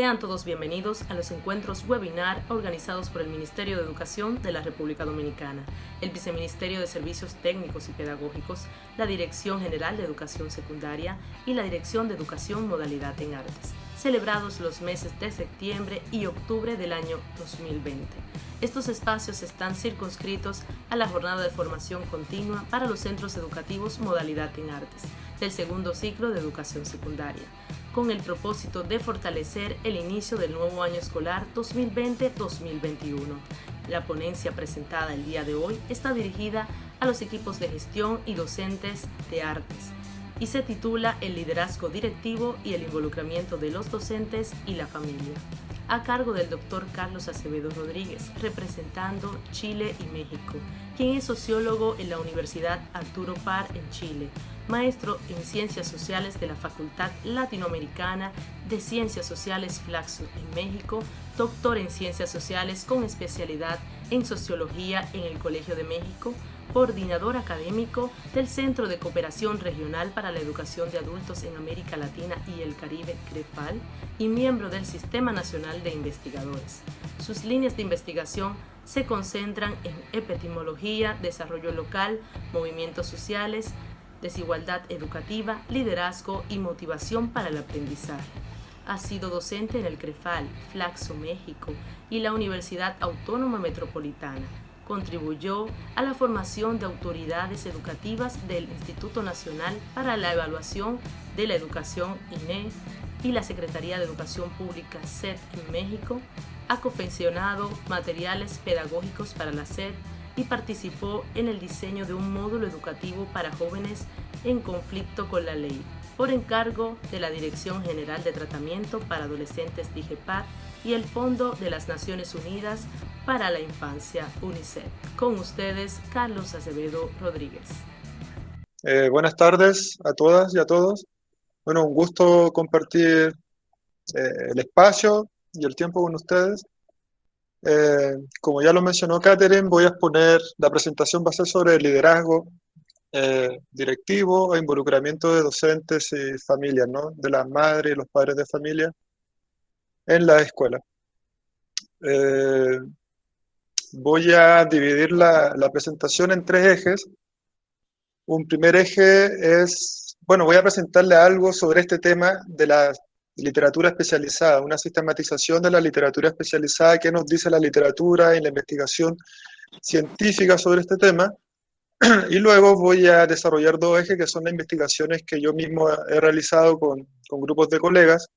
Sean todos bienvenidos a los encuentros webinar organizados por el Ministerio de Educación de la República Dominicana, el Viceministerio de Servicios Técnicos y Pedagógicos, la Dirección General de Educación Secundaria y la Dirección de Educación Modalidad en Artes, celebrados los meses de septiembre y octubre del año 2020. Estos espacios están circunscritos a la jornada de formación continua para los centros educativos Modalidad en Artes del segundo ciclo de educación secundaria, con el propósito de fortalecer el inicio del nuevo año escolar 2020-2021. La ponencia presentada el día de hoy está dirigida a los equipos de gestión y docentes de artes y se titula El liderazgo directivo y el involucramiento de los docentes y la familia, a cargo del Dr. Carlos Acevedo Rodríguez, representando Chile y México, quien es sociólogo en la Universidad Arturo Prat en Chile, maestro en Ciencias Sociales de la Facultad Latinoamericana de Ciencias Sociales Flaxo en México, doctor en Ciencias Sociales con especialidad en Sociología en el Colegio de México, coordinador académico del Centro de Cooperación Regional para la Educación de Adultos en América Latina y el Caribe, CREPAL, y miembro del Sistema Nacional de Investigadores. Sus líneas de investigación se concentran en epistemología, desarrollo local, movimientos sociales, desigualdad educativa, liderazgo y motivación para el aprendizaje. Ha sido docente en el CREPAL, Flaxo, México y la Universidad Autónoma Metropolitana. Contribuyó a la formación de autoridades educativas del Instituto Nacional para la Evaluación de la Educación, INE, y la Secretaría de Educación Pública, SED, en México. Ha confeccionado materiales pedagógicos para la SED y participó en el diseño de un módulo educativo para jóvenes en conflicto con la ley, por encargo de la Dirección General de Tratamiento para Adolescentes DIGEPAT y el Fondo de las Naciones Unidas para la Infancia, UNICEF. Con ustedes, Carlos Acevedo Rodríguez. Buenas tardes a todas y a todos. Bueno, un gusto compartir el espacio y el tiempo con ustedes. Como ya lo mencionó Catherine, voy a exponer, la presentación va a ser sobre el liderazgo directivo e involucramiento de docentes y familias, ¿no? De las madres y los padres de familia en la escuela. Voy a dividir la presentación en tres ejes. Un primer eje es, bueno, voy a presentarle algo sobre este tema de la literatura especializada, una sistematización de la literatura especializada, qué nos dice la literatura y la investigación científica sobre este tema, y luego voy a desarrollar dos ejes que son las investigaciones que yo mismo he realizado con grupos de colegas.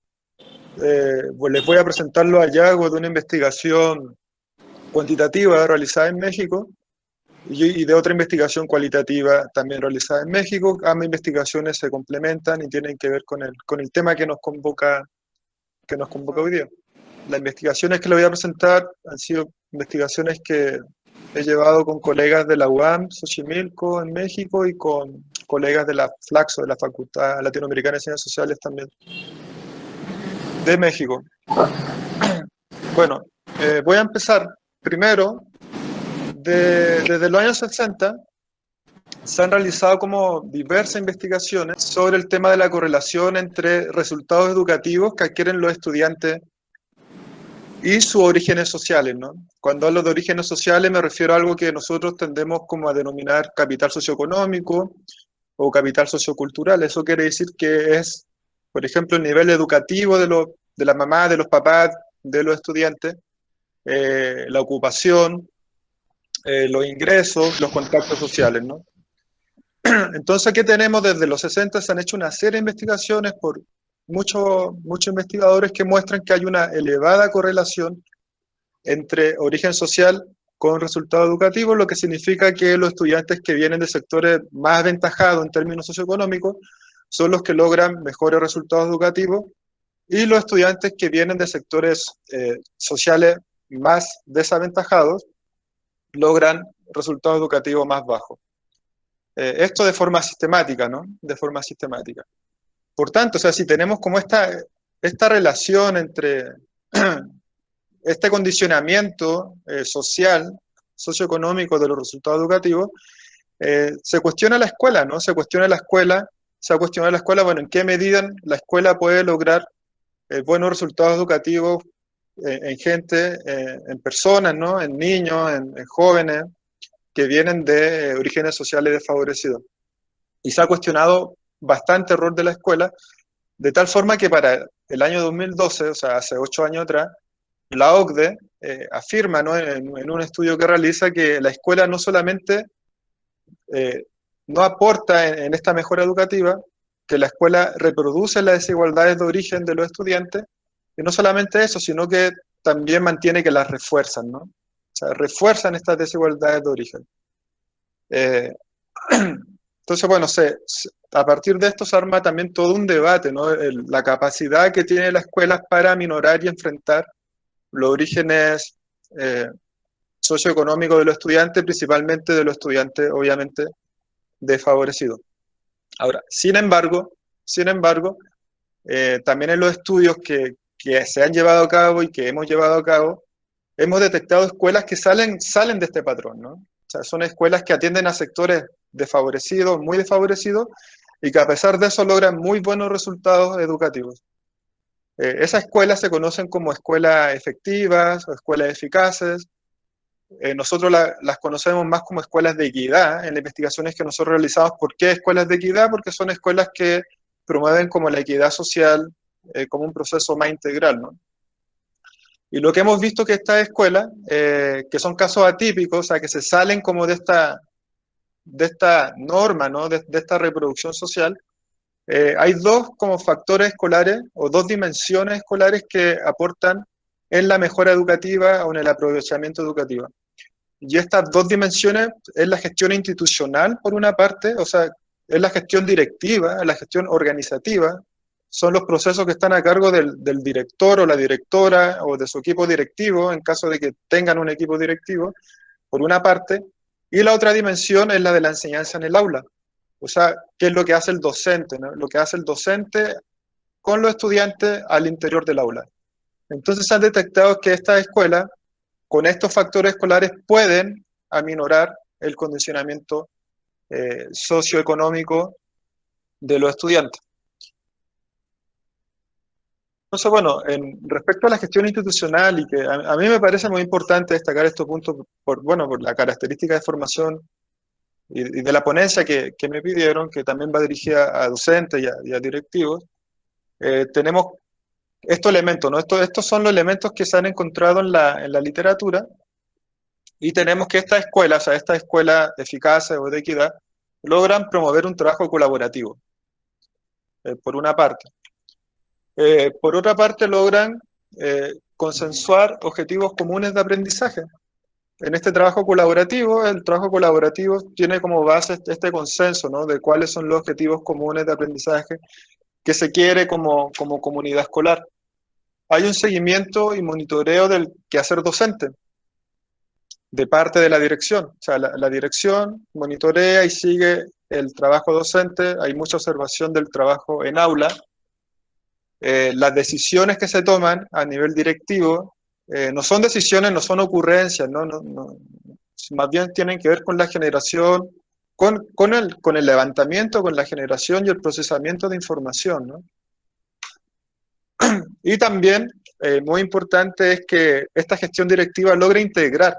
Pues les voy a presentar los hallazgos de una investigación cuantitativa realizada en México y de otra investigación cualitativa también realizada en México. Ambas investigaciones se complementan y tienen que ver con el tema que nos convoca hoy día. Las investigaciones que les voy a presentar han sido investigaciones que he llevado con colegas de la UAM, Xochimilco en México, y con colegas de la Flaxo, de la Facultad Latinoamericana de Ciencias Sociales también, de México. Bueno, voy a empezar primero. Desde los años 60 se han realizado como diversas investigaciones sobre el tema de la correlación entre resultados educativos que adquieren los estudiantes y sus orígenes sociales, ¿no? Cuando hablo de orígenes sociales me refiero a algo que nosotros tendemos como a denominar capital socioeconómico o capital sociocultural. Eso quiere decir que es, por ejemplo, el nivel educativo de la mamá, de los papás, de los estudiantes, la ocupación, los ingresos, los contactos sociales, ¿no? Entonces, ¿qué tenemos? Desde los 60 se han hecho una serie de investigaciones por muchos investigadores que muestran que hay una elevada correlación entre origen social con resultado educativo, lo que significa que los estudiantes que vienen de sectores más aventajados en términos socioeconómicos son los que logran mejores resultados educativos, y los estudiantes que vienen de sectores sociales más desaventajados logran resultados educativos más bajos. Esto de forma sistemática, ¿no? De forma sistemática. Por tanto, o sea, si tenemos como esta relación entre este condicionamiento social, socioeconómico de los resultados educativos, se cuestiona la escuela, ¿no? Se ha cuestionado la escuela, bueno, en qué medida la escuela puede lograr buenos resultados educativos en gente, en personas, ¿no? En niños, en jóvenes que vienen de orígenes sociales desfavorecidos. Y se ha cuestionado bastante el rol de la escuela, de tal forma que para el año 2012, o sea, hace 8 años atrás, la OCDE afirma, ¿no? En un estudio que realiza, que la escuela no solamente eh, no aporta en esta mejora educativa, que la escuela reproduce las desigualdades de origen de los estudiantes, y no solamente eso, sino que también mantiene que las refuerzan, ¿no? O sea, refuerzan estas desigualdades de origen. Eh, entonces, bueno, a partir de esto se arma también todo un debate, ¿no? La capacidad que tiene la escuela para minorar y enfrentar los orígenes eh, socioeconómicos de los estudiantes, principalmente de los estudiantes, obviamente, desfavorecidos. Ahora, sin embargo, también en los estudios que se han llevado a cabo y que hemos llevado a cabo, hemos detectado escuelas que salen de este patrón, ¿no? O sea, son escuelas que atienden a sectores desfavorecidos, muy desfavorecidos, y que a pesar de eso logran muy buenos resultados educativos. Esas escuelas se conocen como escuelas efectivas o escuelas eficaces. Nosotros las conocemos más como escuelas de equidad en las investigaciones que nosotros realizamos. ¿Por qué escuelas de equidad? Porque son escuelas que promueven como la equidad social como un proceso más integral, ¿no? Y lo que hemos visto que estas escuelas, que son casos atípicos, o sea, que se salen como de esta norma, ¿no? De esta reproducción social, hay dos como factores escolares o dos dimensiones escolares que aportan en la mejora educativa o en el aprovechamiento educativo. Y estas dos dimensiones es la gestión institucional, por una parte, o sea, es la gestión directiva, la gestión organizativa, son los procesos que están a cargo del director o la directora o de su equipo directivo, en caso de que tengan un equipo directivo, por una parte, y la otra dimensión es la de la enseñanza en el aula. O sea, ¿qué es lo que hace el docente, ¿no? Lo que hace el docente con los estudiantes al interior del aula. Entonces se han detectado que estas escuelas, con estos factores escolares, pueden aminorar el condicionamiento socioeconómico de los estudiantes. Entonces, bueno, respecto a la gestión institucional, y que a mí me parece muy importante destacar estos puntos por la característica de formación y de la ponencia que me pidieron, que también va dirigida a docentes y a directivos, tenemos estos elementos, ¿no? Estos son los elementos que se han encontrado en la literatura, y tenemos que estas escuelas eficaces o de equidad logran promover un trabajo colaborativo, por una parte. Por otra parte, logran consensuar objetivos comunes de aprendizaje. En este trabajo colaborativo, el trabajo colaborativo tiene como base este consenso, ¿no? De cuáles son los objetivos comunes de aprendizaje que se quiere como comunidad escolar. Hay un seguimiento y monitoreo del quehacer docente de parte de la dirección. O sea, la dirección monitorea y sigue el trabajo docente, hay mucha observación del trabajo en aula. Las decisiones que se toman a nivel directivo no son decisiones, no son ocurrencias, más bien tienen que ver con la generación, con el levantamiento, con la generación y el procesamiento de información, ¿no? Y también, muy importante es que esta gestión directiva logre integrar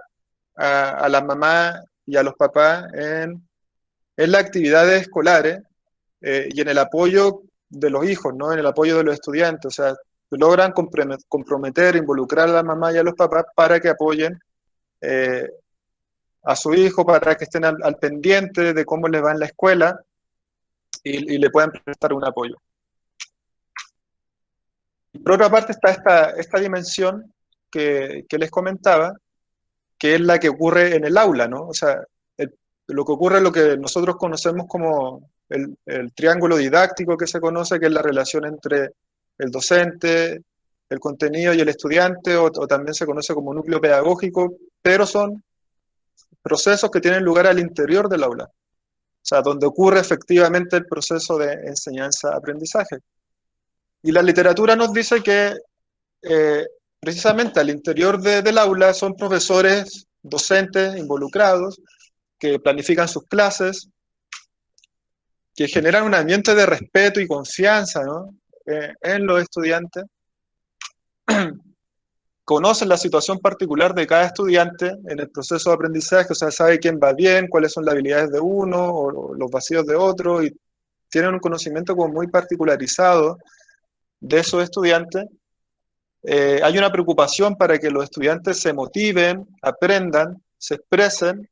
a las mamás y a los papás en las actividades escolares y en el apoyo de los hijos, ¿no? En el apoyo de los estudiantes. O sea, logran comprometer, involucrar a la mamá y a los papás para que apoyen a su hijo, para que estén al pendiente de cómo le va en la escuela y le puedan prestar un apoyo. Por otra parte está esta dimensión que les comentaba, que es la que ocurre en el aula, ¿no? O sea, lo que ocurre es lo que nosotros conocemos como el triángulo didáctico que se conoce, que es la relación entre el docente, el contenido y el estudiante, o también se conoce como núcleo pedagógico, pero son procesos que tienen lugar al interior del aula, o sea, donde ocurre efectivamente el proceso de enseñanza-aprendizaje. Y la literatura nos dice que eh, precisamente al interior del aula son profesores, docentes involucrados, que planifican sus clases, que generan un ambiente de respeto y confianza, ¿no? En los estudiantes, conocen la situación particular de cada estudiante en el proceso de aprendizaje, o sea, sabe quién va bien, cuáles son las habilidades de uno o los vacíos de otro, y tienen un conocimiento como muy particularizado de esos estudiantes. Hay una preocupación para que los estudiantes se motiven, aprendan, se expresen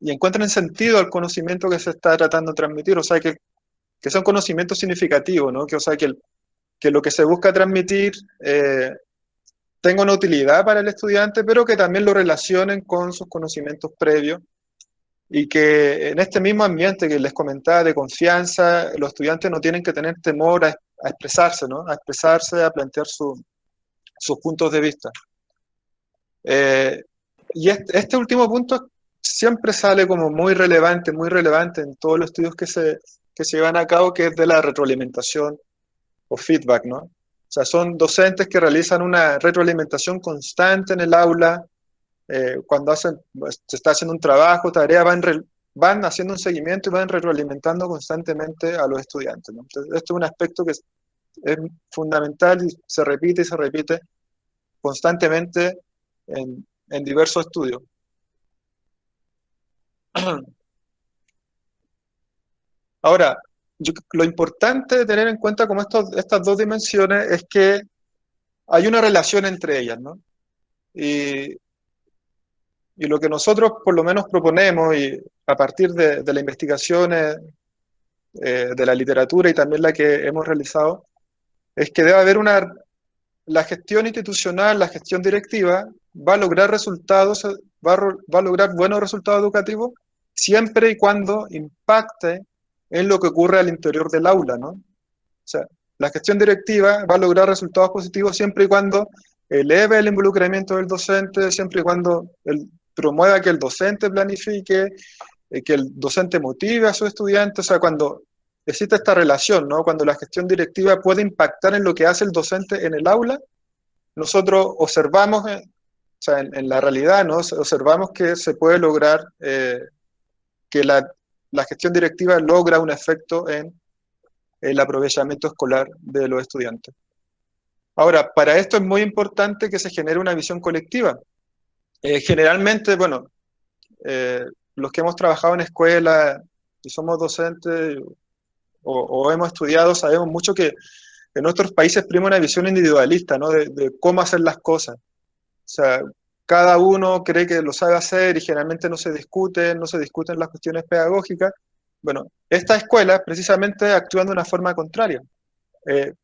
y encuentren sentido al conocimiento que se está tratando de transmitir, o sea, que sea un conocimiento significativo, ¿no? Que, o sea, que lo que se busca transmitir tenga una utilidad para el estudiante, pero que también lo relacionen con sus conocimientos previos y que en este mismo ambiente que les comentaba de confianza, los estudiantes no tienen que tener temor a expresarse, ¿no? A expresarse, a plantear sus puntos de vista. Y este último punto siempre sale como muy relevante en todos los estudios que se llevan a cabo, que es de la retroalimentación o feedback, ¿no? O sea, son docentes que realizan una retroalimentación constante en el aula, cuando se está haciendo un trabajo, tarea, van haciendo un seguimiento y van retroalimentando constantemente a los estudiantes, ¿no? Entonces, este es un aspecto que es fundamental y se repite constantemente en diversos estudios. Ahora, lo importante de tener en cuenta como estas dos dimensiones es que hay una relación entre ellas, ¿no? Y, y lo que nosotros por lo menos proponemos, y a partir de las investigaciones, de la literatura y también la que hemos realizado, es que debe haber la gestión institucional, la gestión directiva, va a lograr resultados, va a lograr buenos resultados educativos siempre y cuando impacte en lo que ocurre al interior del aula, ¿no? O sea, la gestión directiva va a lograr resultados positivos siempre y cuando eleve el involucramiento del docente, siempre y cuando promueva que el docente planifique, que el docente motive a sus estudiantes, o sea, cuando existe esta relación, ¿no? Cuando la gestión directiva puede impactar en lo que hace el docente en el aula, nosotros observamos, o sea, en la realidad, ¿no? Observamos que se puede lograr que la gestión directiva logra un efecto en el aprovechamiento escolar de los estudiantes. Ahora, para esto es muy importante que se genere una visión colectiva. Generalmente, bueno, los que hemos trabajado en escuela y somos docentes o hemos estudiado, sabemos mucho que en nuestros países prima una visión individualista, ¿no? De cómo hacer las cosas. O sea, cada uno cree que lo sabe hacer y generalmente no se discuten las cuestiones pedagógicas. Bueno, estas escuelas precisamente actúan de una forma contraria.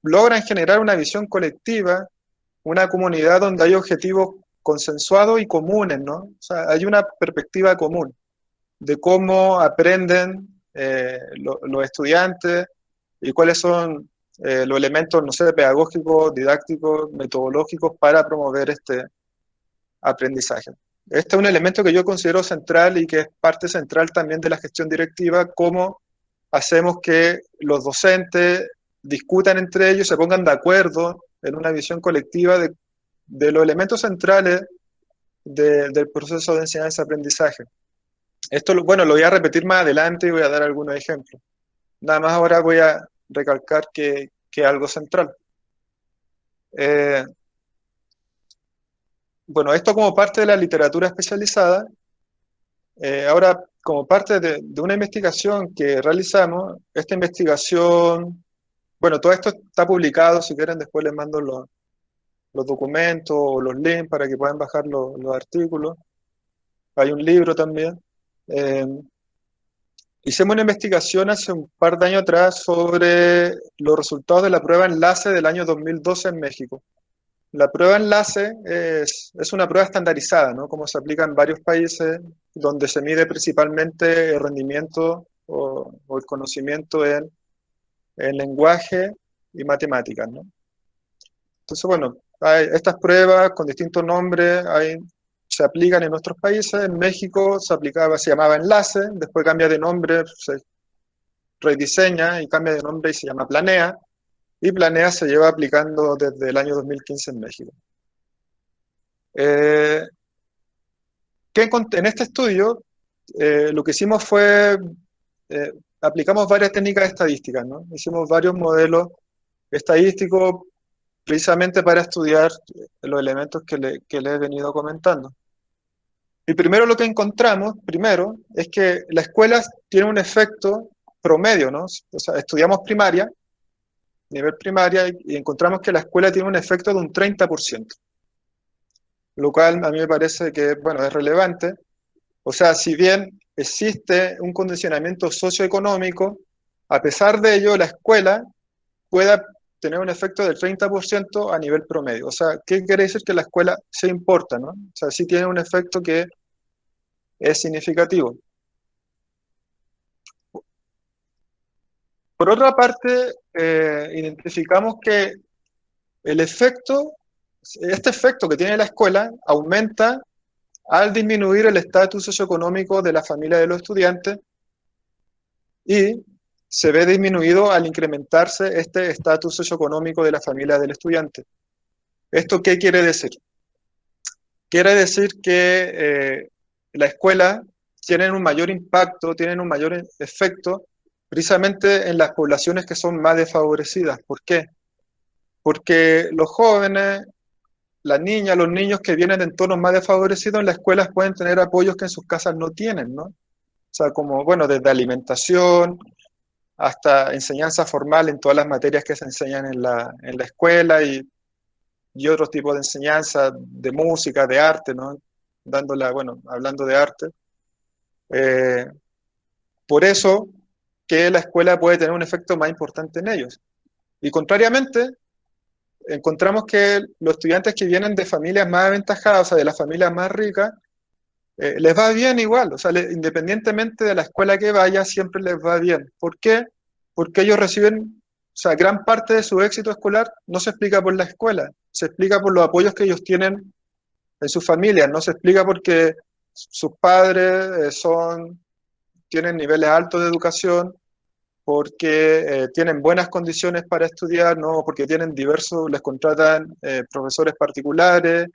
Logran generar una visión colectiva, una comunidad donde hay objetivos consensuados y comunes, ¿no? O sea, hay una perspectiva común de cómo aprenden los estudiantes y cuáles son los elementos, no sé, pedagógicos, didácticos, metodológicos para promover este aprendizaje. Este es un elemento que yo considero central y que es parte central también de la gestión directiva, cómo hacemos que los docentes discutan entre ellos, se pongan de acuerdo en una visión colectiva de los elementos centrales del proceso de enseñanza-aprendizaje. Esto, bueno, lo voy a repetir más adelante y voy a dar algunos ejemplos. Nada más ahora voy a recalcar que es algo central. Bueno, esto como parte de la literatura especializada. Ahora, como parte de una investigación que realizamos, esta investigación, bueno, todo esto está publicado, si quieren después les mando los documentos o los links para que puedan bajar los artículos. Hay un libro también. Hicimos una investigación hace un par de años atrás sobre los resultados de la prueba enlace del año 2012 en México. La prueba enlace es una prueba estandarizada, ¿no? Como se aplica en varios países, donde se mide principalmente el rendimiento o el conocimiento en lenguaje y matemáticas, ¿no? Entonces, bueno, hay estas pruebas con distintos nombres se aplican en nuestros países. En México se llamaba enlace, después cambia de nombre, se rediseña y cambia de nombre y se llama Planea. Y Planea se lleva aplicando desde el año 2015 en México. En este estudio, lo que hicimos fue, aplicamos varias técnicas estadísticas, ¿no? Hicimos varios modelos estadísticos, precisamente para estudiar los elementos que le he venido comentando. Y primero lo que encontramos, primero, es que la escuela tiene un efecto promedio, ¿no? O sea, estudiamos primaria, nivel primaria, y encontramos que la escuela tiene un efecto de un 30%, lo cual a mí me parece que, bueno, es relevante. O sea, si bien existe un condicionamiento socioeconómico, a pesar de ello, la escuela pueda tener un efecto del 30% a nivel promedio. O sea, ¿qué quiere decir? Que la escuela se importa, ¿no? O sea, sí tiene un efecto que es significativo. Por otra parte, identificamos que este efecto que tiene la escuela aumenta al disminuir el estatus socioeconómico de la familia de los estudiantes y se ve disminuido al incrementarse este estatus socioeconómico de la familia del estudiante. ¿Esto qué quiere decir? Quiere decir que la escuela tiene un mayor impacto, tienen un mayor efecto precisamente en las poblaciones que son más desfavorecidas. ¿Por qué? Porque los jóvenes, las niñas, los niños que vienen de entornos más desfavorecidos en las escuelas pueden tener apoyos que en sus casas no tienen, ¿no? O sea, como, bueno, desde alimentación hasta enseñanza formal en todas las materias que se enseñan en la escuela y otros tipos de enseñanza, de música, de arte, ¿no? Dándola, bueno, hablando de arte. Eh, por eso que la escuela puede tener un efecto más importante en ellos. Y contrariamente, encontramos que los estudiantes que vienen de familias más aventajadas, o sea, de las familias más ricas, les va bien igual, o sea, independientemente de la escuela que vaya, siempre les va bien. ¿Por qué? Porque ellos reciben, o sea, gran parte de su éxito escolar no se explica por la escuela, se explica por los apoyos que ellos tienen en sus familias, no se explica porque sus padres tienen niveles altos de educación, porque tienen buenas condiciones para estudiar, ¿no? Porque tienen les contratan profesores particulares,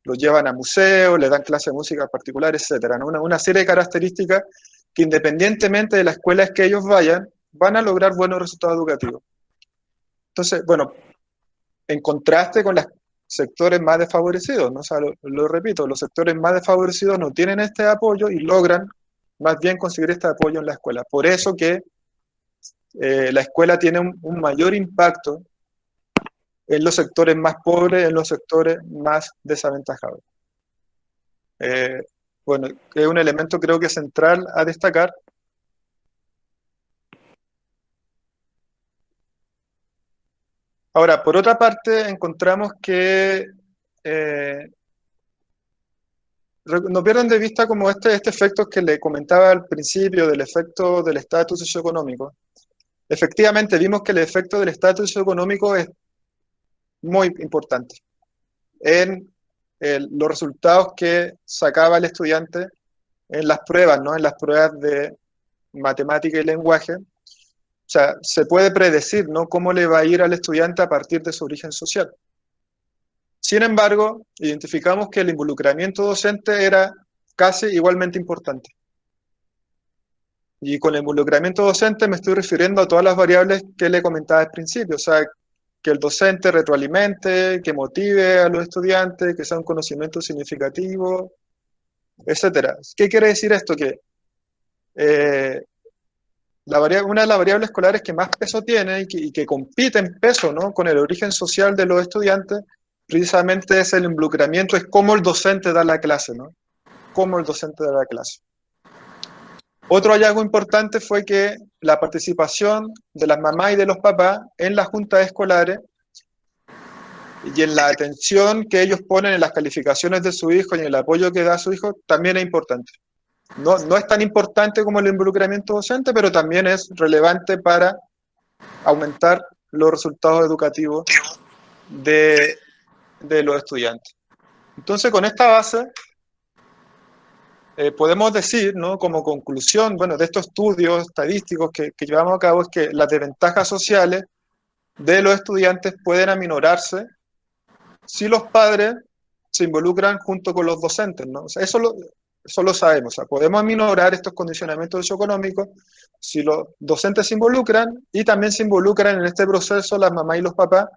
los llevan a museos, les dan clases de música particular, etcétera, ¿no? Una serie de características que independientemente de las escuelas que ellos vayan, van a lograr buenos resultados educativos. Entonces, bueno, en contraste con los sectores más desfavorecidos, ¿no? O sea, lo repito, los sectores más desfavorecidos no tienen este apoyo y logran más bien conseguir este apoyo en la escuela. Por eso que la escuela tiene un mayor impacto en los sectores más pobres, en los sectores más desaventajados. Eh, bueno, es un elemento creo que central a destacar. Ahora, por otra parte, encontramos que no pierdan de vista como este efecto que le comentaba al principio, del efecto del estatus socioeconómico. Efectivamente, vimos que el efecto del estatus socioeconómico es muy importante en los resultados que sacaba el estudiante en las pruebas, ¿no? En las pruebas de matemática y lenguaje. O sea, se puede predecir, ¿no? Cómo le va a ir al estudiante a partir de su origen social. Sin embargo, identificamos que el involucramiento docente era casi igualmente importante. Y con el involucramiento docente me estoy refiriendo a todas las variables que le comentaba al principio, o sea, que el docente retroalimente, que motive a los estudiantes, que sea un conocimiento significativo, etcétera. ¿Qué quiere decir esto? Que una de las variables escolares que más peso tiene y que compite en peso, ¿no? Con el origen social de los estudiantes, precisamente es el involucramiento, es cómo el docente da la clase, ¿no? Cómo el docente da la clase. Otro hallazgo importante fue que la participación de las mamás y de los papás en las juntas escolares y en la atención que ellos ponen en las calificaciones de su hijo y en el apoyo que da a su hijo también es importante. No es tan importante como el involucramiento docente, pero también es relevante para aumentar los resultados educativos de los estudiantes. Entonces, con esta base, podemos decir, ¿no? Como conclusión, bueno, de estos estudios estadísticos que llevamos a cabo, es que las desventajas sociales de los estudiantes pueden aminorarse si los padres se involucran junto con los docentes, ¿no? O sea, eso lo sabemos, o sea, podemos aminorar estos condicionamientos socioeconómicos si los docentes se involucran y también se involucran en este proceso las mamás y los papás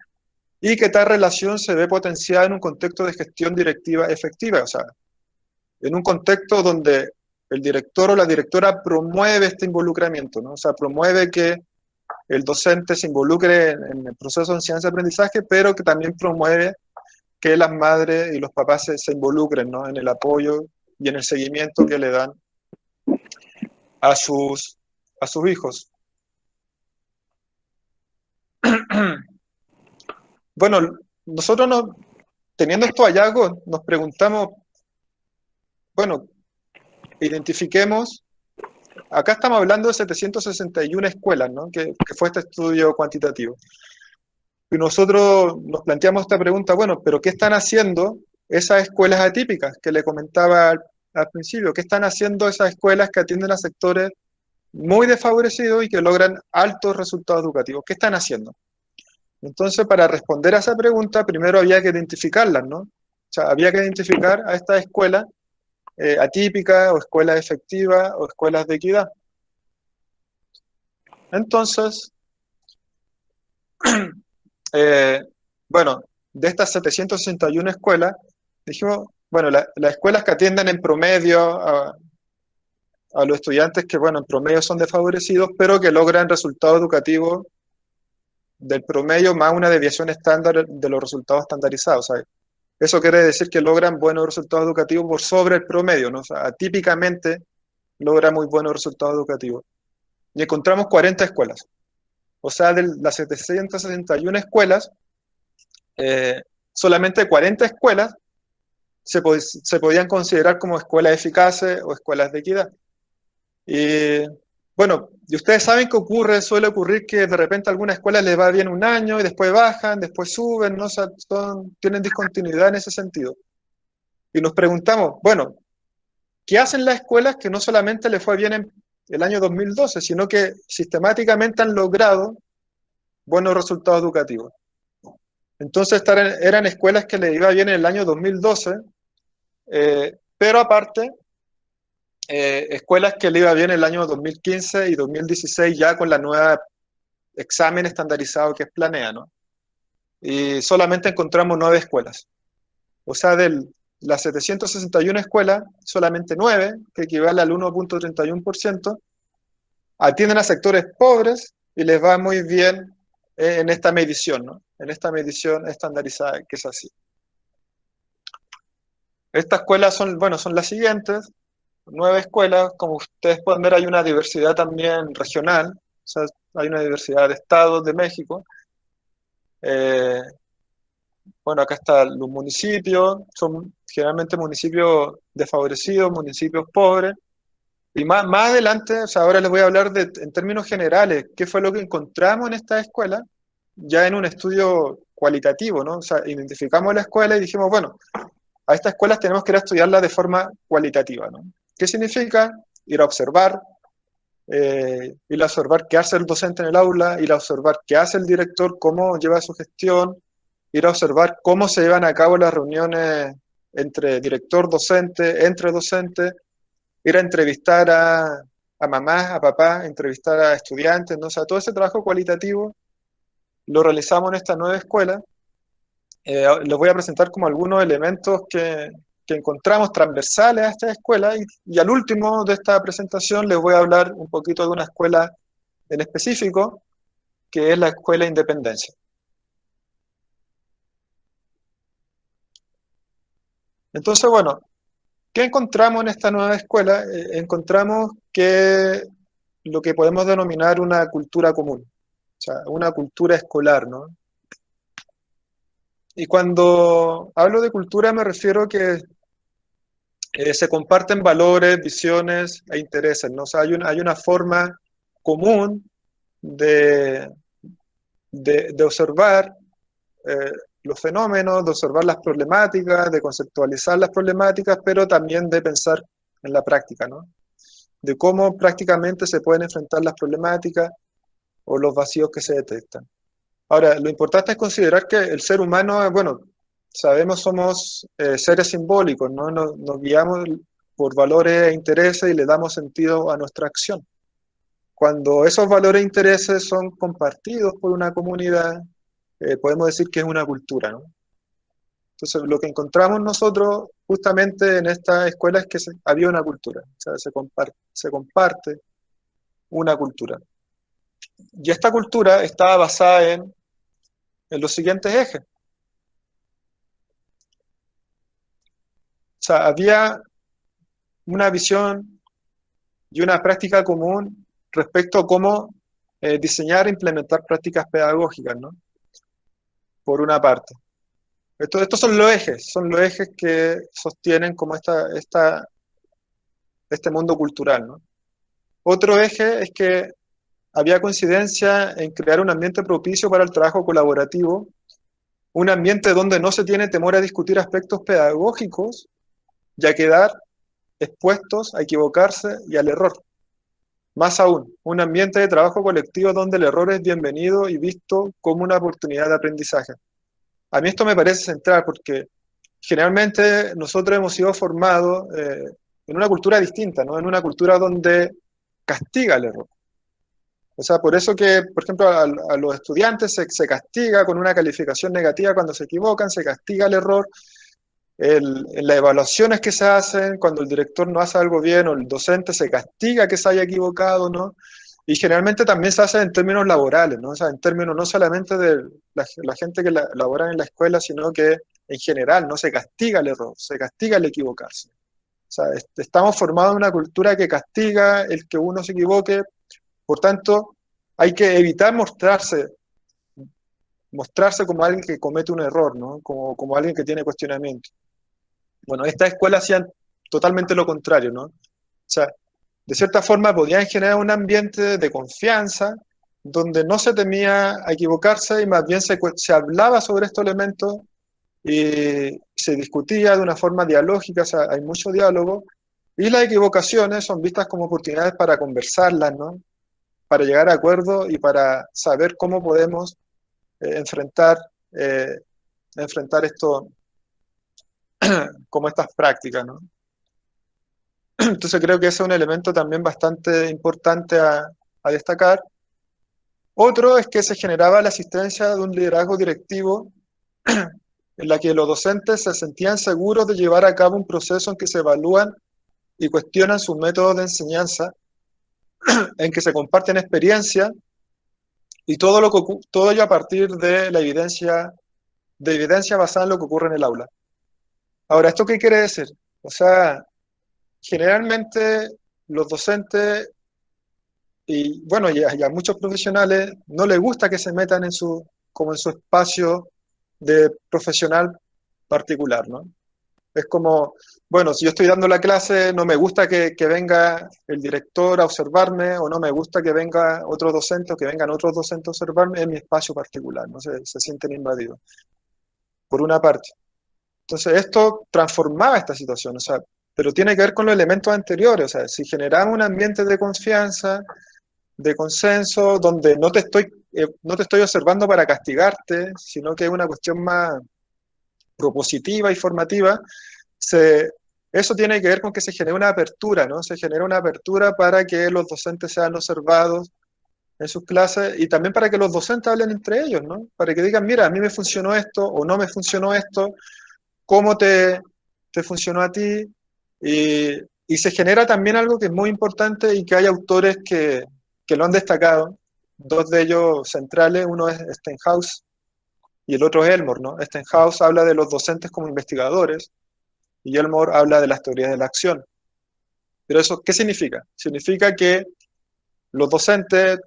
y que tal relación se ve potenciada en un contexto de gestión directiva efectiva, o sea, en un contexto donde el director o la directora promueve este involucramiento, ¿no? O sea, promueve que el docente se involucre en el proceso de enseñanza-aprendizaje, pero que también promueve que las madres y los papás se involucren, ¿no? En el apoyo y en el seguimiento que le dan a sus hijos. Bueno, nosotros teniendo estos hallazgos nos preguntamos, bueno, identifiquemos, acá estamos hablando de 761 escuelas, ¿no? Que fue este estudio cuantitativo. Y nosotros nos planteamos esta pregunta, bueno, pero ¿qué están haciendo esas escuelas atípicas que le comentaba al principio? ¿Qué están haciendo esas escuelas que atienden a sectores muy desfavorecidos y que logran altos resultados educativos? ¿Qué están haciendo? Entonces, para responder a esa pregunta, primero había que identificarlas, ¿no? O sea, había que identificar a estas escuelas atípicas o escuelas efectivas o escuelas de equidad. Entonces, bueno, de estas 761 escuelas, dijimos, bueno, las escuelas que atienden en promedio a los estudiantes que, bueno, en promedio son desfavorecidos, pero que logran resultados educativos del promedio más una deviación estándar de los resultados estandarizados. O sea, eso quiere decir que logran buenos resultados educativos por sobre el promedio, ¿no? O sea, atípicamente logra muy buenos resultados educativos. Y encontramos 40 escuelas. O sea, de las 761 escuelas, solamente 40 escuelas se podían considerar como escuelas eficaces o escuelas de equidad. Y bueno, y ustedes saben que suele ocurrir que de repente a algunas escuelas les va bien un año y después bajan, después suben, ¿no? O sea, tienen discontinuidad en ese sentido. Y nos preguntamos, bueno, ¿qué hacen las escuelas que no solamente les fue bien en el año 2012, sino que sistemáticamente han logrado buenos resultados educativos? Entonces eran escuelas que les iba bien en el año 2012, pero aparte, escuelas que le iba bien en el año 2015 y 2016 ya con la nueva examen estandarizado que es Planea, ¿no? Y solamente encontramos 9 escuelas. O sea, de las 761 escuelas, solamente 9, que equivale al 1,31%, atienden a sectores pobres y les va muy bien en esta medición, ¿no? En esta medición estandarizada que es así. Estas escuelas son, bueno, son las siguientes, 9 escuelas, como ustedes pueden ver hay una diversidad también regional, o sea, hay una diversidad de estados de México. Eh, bueno, acá están los municipios, son generalmente municipios desfavorecidos, municipios pobres. Y más adelante, o sea, ahora les voy a hablar en términos generales, qué fue lo que encontramos en esta escuela, ya en un estudio cualitativo, ¿no? O sea, identificamos la escuela y dijimos, bueno, a estas escuelas tenemos que ir a estudiarlas de forma cualitativa, ¿no? ¿Qué significa? Ir a observar, ir a observar qué hace el docente en el aula, ir a observar qué hace el director, cómo lleva su gestión, ir a observar cómo se llevan a cabo las reuniones entre director, docente, entre docentes, ir a entrevistar a mamás, a papás, entrevistar a estudiantes, ¿no? O sea, todo ese trabajo cualitativo lo realizamos en esta nueva escuela. Les voy a presentar como algunos elementos que encontramos transversales a esta escuela y al último de esta presentación les voy a hablar un poquito de una escuela en específico, que es la Escuela Independencia. Entonces, bueno, ¿qué encontramos en esta nueva escuela? Encontramos que lo que podemos denominar una cultura común, o sea, una cultura escolar, ¿no? Y cuando hablo de cultura me refiero a que se comparten valores, visiones e intereses, ¿no? O sea, hay una forma común de, de observar eh, los fenómenos, de observar las problemáticas, de conceptualizar las problemáticas, pero también de pensar en la práctica, ¿no? De cómo prácticamente se pueden enfrentar las problemáticas o los vacíos que se detectan. Ahora, lo importante es considerar que el ser humano, bueno, sabemos somos seres simbólicos, ¿no? Nos guiamos por valores e intereses y le damos sentido a nuestra acción. Cuando esos valores e intereses son compartidos por una comunidad, podemos decir que es una cultura, ¿no? Entonces, lo que encontramos nosotros justamente en esta escuela es que había una cultura, o sea, se comparte una cultura. Y esta cultura estaba basada en los siguientes ejes. O sea, había una visión y una práctica común respecto a cómo diseñar e implementar prácticas pedagógicas, ¿no? Por una parte. Estos son los ejes que sostienen como este mundo cultural, ¿no? Otro eje es que había coincidencia en crear un ambiente propicio para el trabajo colaborativo, un ambiente donde no se tiene temor a discutir aspectos pedagógicos y a quedar expuestos a equivocarse y al error. Más aún, un ambiente de trabajo colectivo donde el error es bienvenido y visto como una oportunidad de aprendizaje. A mí esto me parece central porque generalmente nosotros hemos sido formados en una cultura distinta, ¿no? En una cultura donde castiga el error. O sea, por eso que, por ejemplo, a los estudiantes se castiga con una calificación negativa cuando se equivocan, se castiga el error. En las evaluaciones que se hacen, cuando el director no hace algo bien o el docente se castiga que se haya equivocado, ¿no? Y generalmente también se hace en términos laborales, ¿no? O sea, en términos no solamente de la gente que labora en la escuela, sino que en general, ¿no? Se castiga el error, se castiga el equivocarse. O sea, estamos formados en una cultura que castiga el que uno se equivoque, por tanto, hay que evitar mostrarse como alguien que comete un error, ¿no? Como alguien que tiene cuestionamiento. Bueno, estas escuelas hacían totalmente lo contrario, ¿no? O sea, de cierta forma podían generar un ambiente de confianza donde no se temía a equivocarse y más bien se hablaba sobre estos elementos y se discutía de una forma dialógica, o sea, hay mucho diálogo, y las equivocaciones son vistas como oportunidades para conversarlas, ¿no? Para llegar a acuerdos y para saber cómo podemos enfrentar, eh, enfrentar esto como estas prácticas, ¿no? Entonces creo que ese es un elemento también bastante importante a destacar. Otro es que se generaba la asistencia de un liderazgo directivo en la que los docentes se sentían seguros de llevar a cabo un proceso en que se evalúan y cuestionan sus métodos de enseñanza, en que se comparten experiencias y todo ello a partir de la evidencia basada en lo que ocurre en el aula. Ahora, ¿esto qué quiere decir? O sea, generalmente los docentes y bueno, y a muchos profesionales no les gusta que se metan como en su espacio de profesional particular, ¿no? Es como, bueno, si yo estoy dando la clase, no me gusta que venga el director a observarme, o no me gusta que venga otro docente, o que vengan otros docentes a observarme en mi espacio particular, ¿no? Se sienten invadidos, por una parte. Entonces, esto transformaba esta situación, o sea, pero tiene que ver con los elementos anteriores, o sea, si generamos un ambiente de confianza, de consenso, donde no te estoy observando para castigarte, sino que es una cuestión más propositiva y formativa, eso tiene que ver con que se genera una apertura, ¿no? Se genera una apertura para que los docentes sean observados en sus clases y también para que los docentes hablen entre ellos, ¿no? Para que digan, mira, a mí me funcionó esto o no me funcionó esto, ¿cómo te funcionó a ti? Y se genera también algo que es muy importante y que hay autores que lo han destacado, dos de ellos centrales, uno es Stenhouse y el otro es Elmore, ¿no? Stenhouse habla de los docentes como investigadores y Elmore habla de las teorías de la acción. Pero eso, ¿qué significa? Significa que los docentes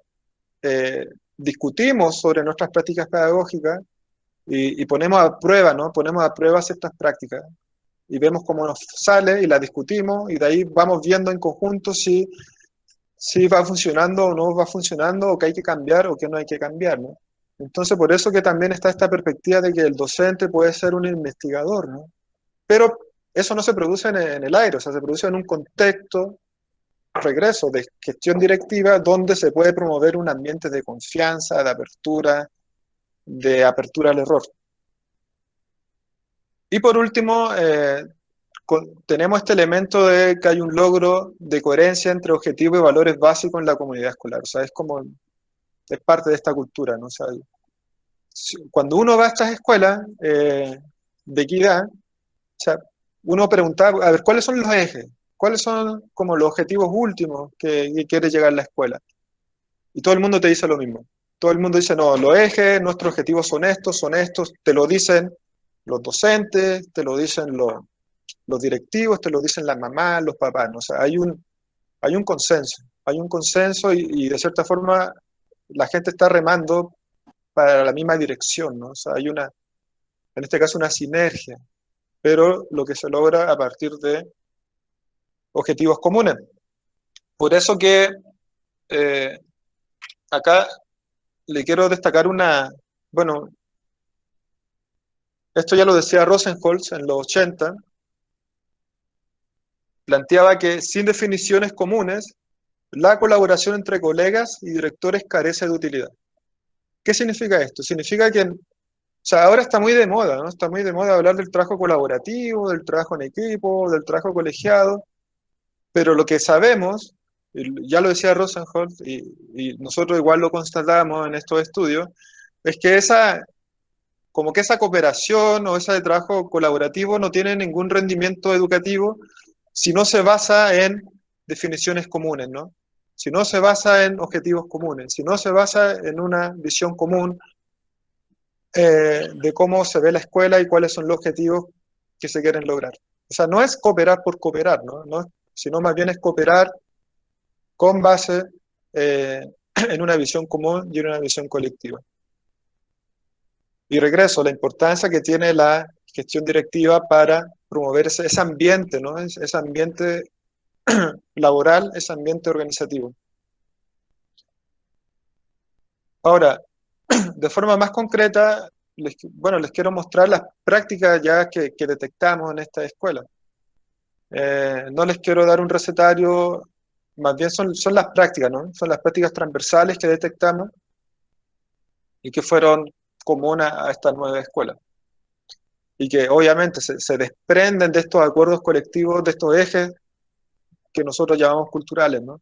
discutimos sobre nuestras prácticas pedagógicas y ponemos a prueba, ¿no? Ponemos a prueba ciertas prácticas y vemos cómo nos sale y la discutimos y de ahí vamos viendo en conjunto si va funcionando o no va funcionando o qué hay que cambiar o qué no hay que cambiar, ¿no? Entonces, por eso que también está esta perspectiva de que el docente puede ser un investigador, ¿no? Pero eso no se produce en el aire, o sea, se produce en un contexto, regreso, de gestión directiva, donde se puede promover un ambiente de confianza, de apertura al error. Y por último, tenemos este elemento de que hay un logro de coherencia entre objetivos y valores básicos en la comunidad escolar. O sea, es parte de esta cultura, ¿no? O sea, cuando uno va a estas escuelas de equidad, o sea, uno preguntaba, a ver, ¿cuáles son los ejes? ¿Cuáles son como los objetivos últimos que quiere llegar la escuela? Y todo el mundo te dice lo mismo. Todo el mundo dice, no, los ejes, nuestros objetivos son estos, te lo dicen los docentes, te lo dicen los directivos, te lo dicen las mamás, los papás, ¿no? O sea, hay un consenso y de cierta forma la gente está remando para la misma dirección, ¿no? O sea, hay una, en este caso, una sinergia, pero lo que se logra a partir de objetivos comunes. Por eso que eh, acá le quiero destacar bueno, esto ya lo decía Rosenholz en los 80, planteaba que sin definiciones comunes, la colaboración entre colegas y directores carece de utilidad. ¿Qué significa esto? Significa que, o sea, ahora está muy de moda, ¿no? Está muy de moda hablar del trabajo colaborativo, del trabajo en equipo, del trabajo colegiado, pero lo que sabemos, y ya lo decía Rosenholz, y nosotros igual lo constatamos en estos estudios, es que como que esa cooperación o ese trabajo colaborativo no tiene ningún rendimiento educativo si no se basa en definiciones comunes, ¿no? Si no se basa en objetivos comunes, si no se basa en una visión común de cómo se ve la escuela y cuáles son los objetivos que se quieren lograr. O sea, no es cooperar por cooperar, ¿no? Sino más bien es cooperar con base en una visión común y en una visión colectiva. Y regreso, la importancia que tiene la gestión directiva para promover ese ambiente, ¿no? Ese ambiente laboral, ese ambiente organizativo. Ahora, de forma más concreta, les quiero mostrar las prácticas ya que detectamos en esta escuela. No les quiero dar un recetario, más bien son las prácticas, ¿no? Son las prácticas transversales que detectamos y que fueron comunes a esta nueva escuela. Y que obviamente se desprenden de estos acuerdos colectivos, de estos ejes que nosotros llamamos culturales, ¿no? O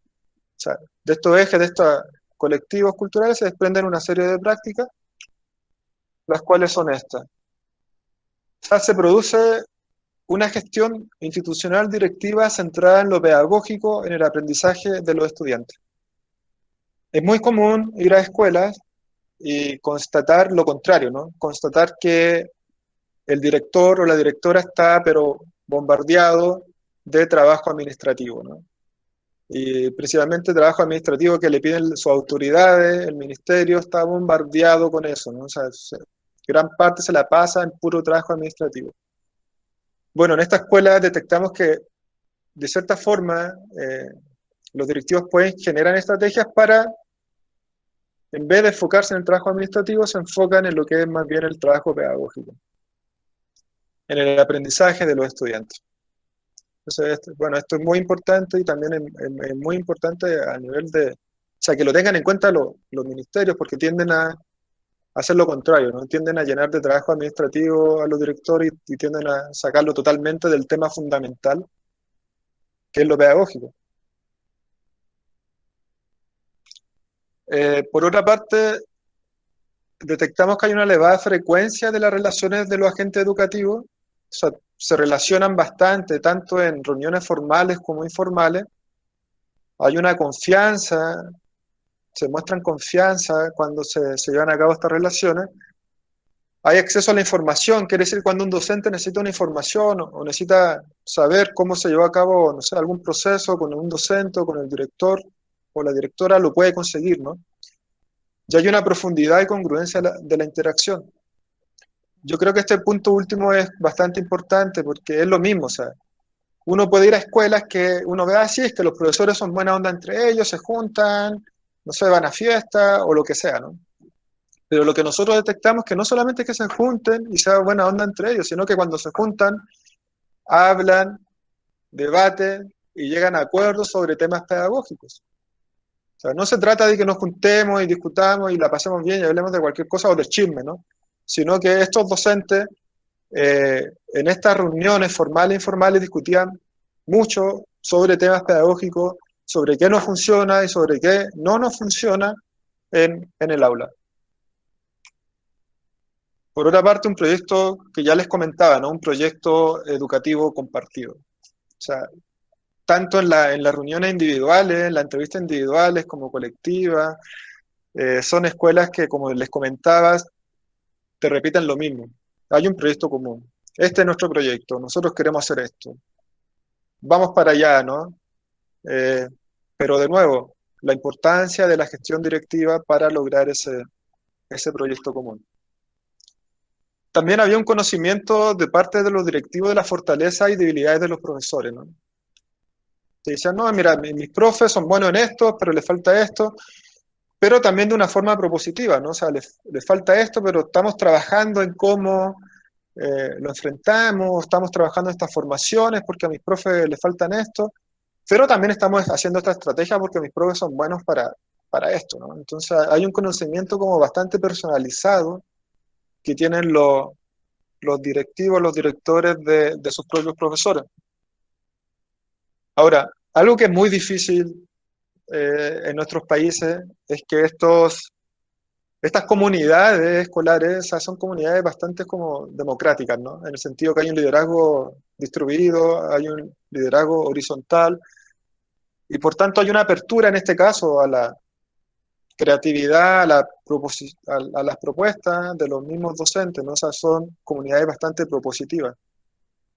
sea, de estos ejes, de estos colectivos culturales se desprenden una serie de prácticas, las cuales son estas. O sea, se produce una gestión institucional directiva centrada en lo pedagógico, en el aprendizaje de los estudiantes. Es muy común ir a escuelas y constatar lo contrario, ¿no? Constatar que el director o la directora está, pero bombardeado de trabajo administrativo, ¿no? Y principalmente trabajo administrativo que le piden sus autoridades, el ministerio está bombardeado con eso, ¿no? O sea, gran parte se la pasa en puro trabajo administrativo. Bueno, en esta escuela detectamos que, de cierta forma, los directivos pueden generar estrategias para, en vez de enfocarse en el trabajo administrativo, se enfocan en lo que es más bien el trabajo pedagógico, en el aprendizaje de los estudiantes. Entonces, bueno, esto es muy importante y también es muy importante a nivel o sea, que lo tengan en cuenta los ministerios porque tienden a hacer lo contrario, ¿no? Tienden a llenar de trabajo administrativo a los directores y tienden a sacarlo totalmente del tema fundamental, que es lo pedagógico. Por otra parte, detectamos que hay una elevada frecuencia de las relaciones de los agentes educativos, o sea, se relacionan bastante, tanto en reuniones formales como informales. Hay una confianza, se muestran confianza cuando se llevan a cabo estas relaciones. Hay acceso a la información, quiere decir cuando un docente necesita una información o necesita saber cómo se llevó a cabo, no sé, algún proceso con un docente o con el director o la directora, lo puede conseguir, ¿no? Ya hay una profundidad y congruencia de la interacción. Yo creo que este punto último es bastante importante porque es lo mismo, o sea, uno puede ir a escuelas que uno ve así, es que los profesores son buena onda entre ellos, se juntan, no sé, van a fiesta o lo que sea, ¿no? Pero lo que nosotros detectamos es que no solamente es que se junten y sea buena onda entre ellos, sino que cuando se juntan, hablan, debaten y llegan a acuerdos sobre temas pedagógicos. O sea, no se trata de que nos juntemos y discutamos y la pasemos bien y hablemos de cualquier cosa o de chisme, ¿no? Sino que estos docentes en estas reuniones formales e informales discutían mucho sobre temas pedagógicos, sobre qué no funciona y sobre qué no nos funciona en el aula. Por otra parte, un proyecto que ya les comentaba, ¿no? Un proyecto educativo compartido. O sea, tanto en las reuniones individuales, en las entrevistas individuales como colectivas, son escuelas que, como les comentaba, te repiten lo mismo. Hay un proyecto común. Este es nuestro proyecto, nosotros queremos hacer esto. Vamos para allá, ¿no? Eh, pero de nuevo, la importancia de la gestión directiva para lograr ese proyecto común. También había un conocimiento de parte de los directivos de la fortaleza y debilidades de los profesores, ¿no? Te decían, no, mira, mis profes son buenos en esto, pero les falta esto, pero también de una forma propositiva, ¿no? O sea, les falta esto, pero estamos trabajando en cómo lo enfrentamos, estamos trabajando en estas formaciones porque a mis profes les faltan esto, pero también estamos haciendo esta estrategia porque mis profes son buenos para esto, ¿no? Entonces hay un conocimiento como bastante personalizado que tienen los directivos, los directores de sus propios profesores. Ahora, algo que es muy difícil en nuestros países es que estas comunidades escolares, o sea, son comunidades bastante como democráticas, ¿no? En el sentido que hay un liderazgo distribuido, hay un liderazgo horizontal, y por tanto hay una apertura en este caso a la creatividad, a las propuestas de los mismos docentes, ¿no? O sea, son comunidades bastante propositivas.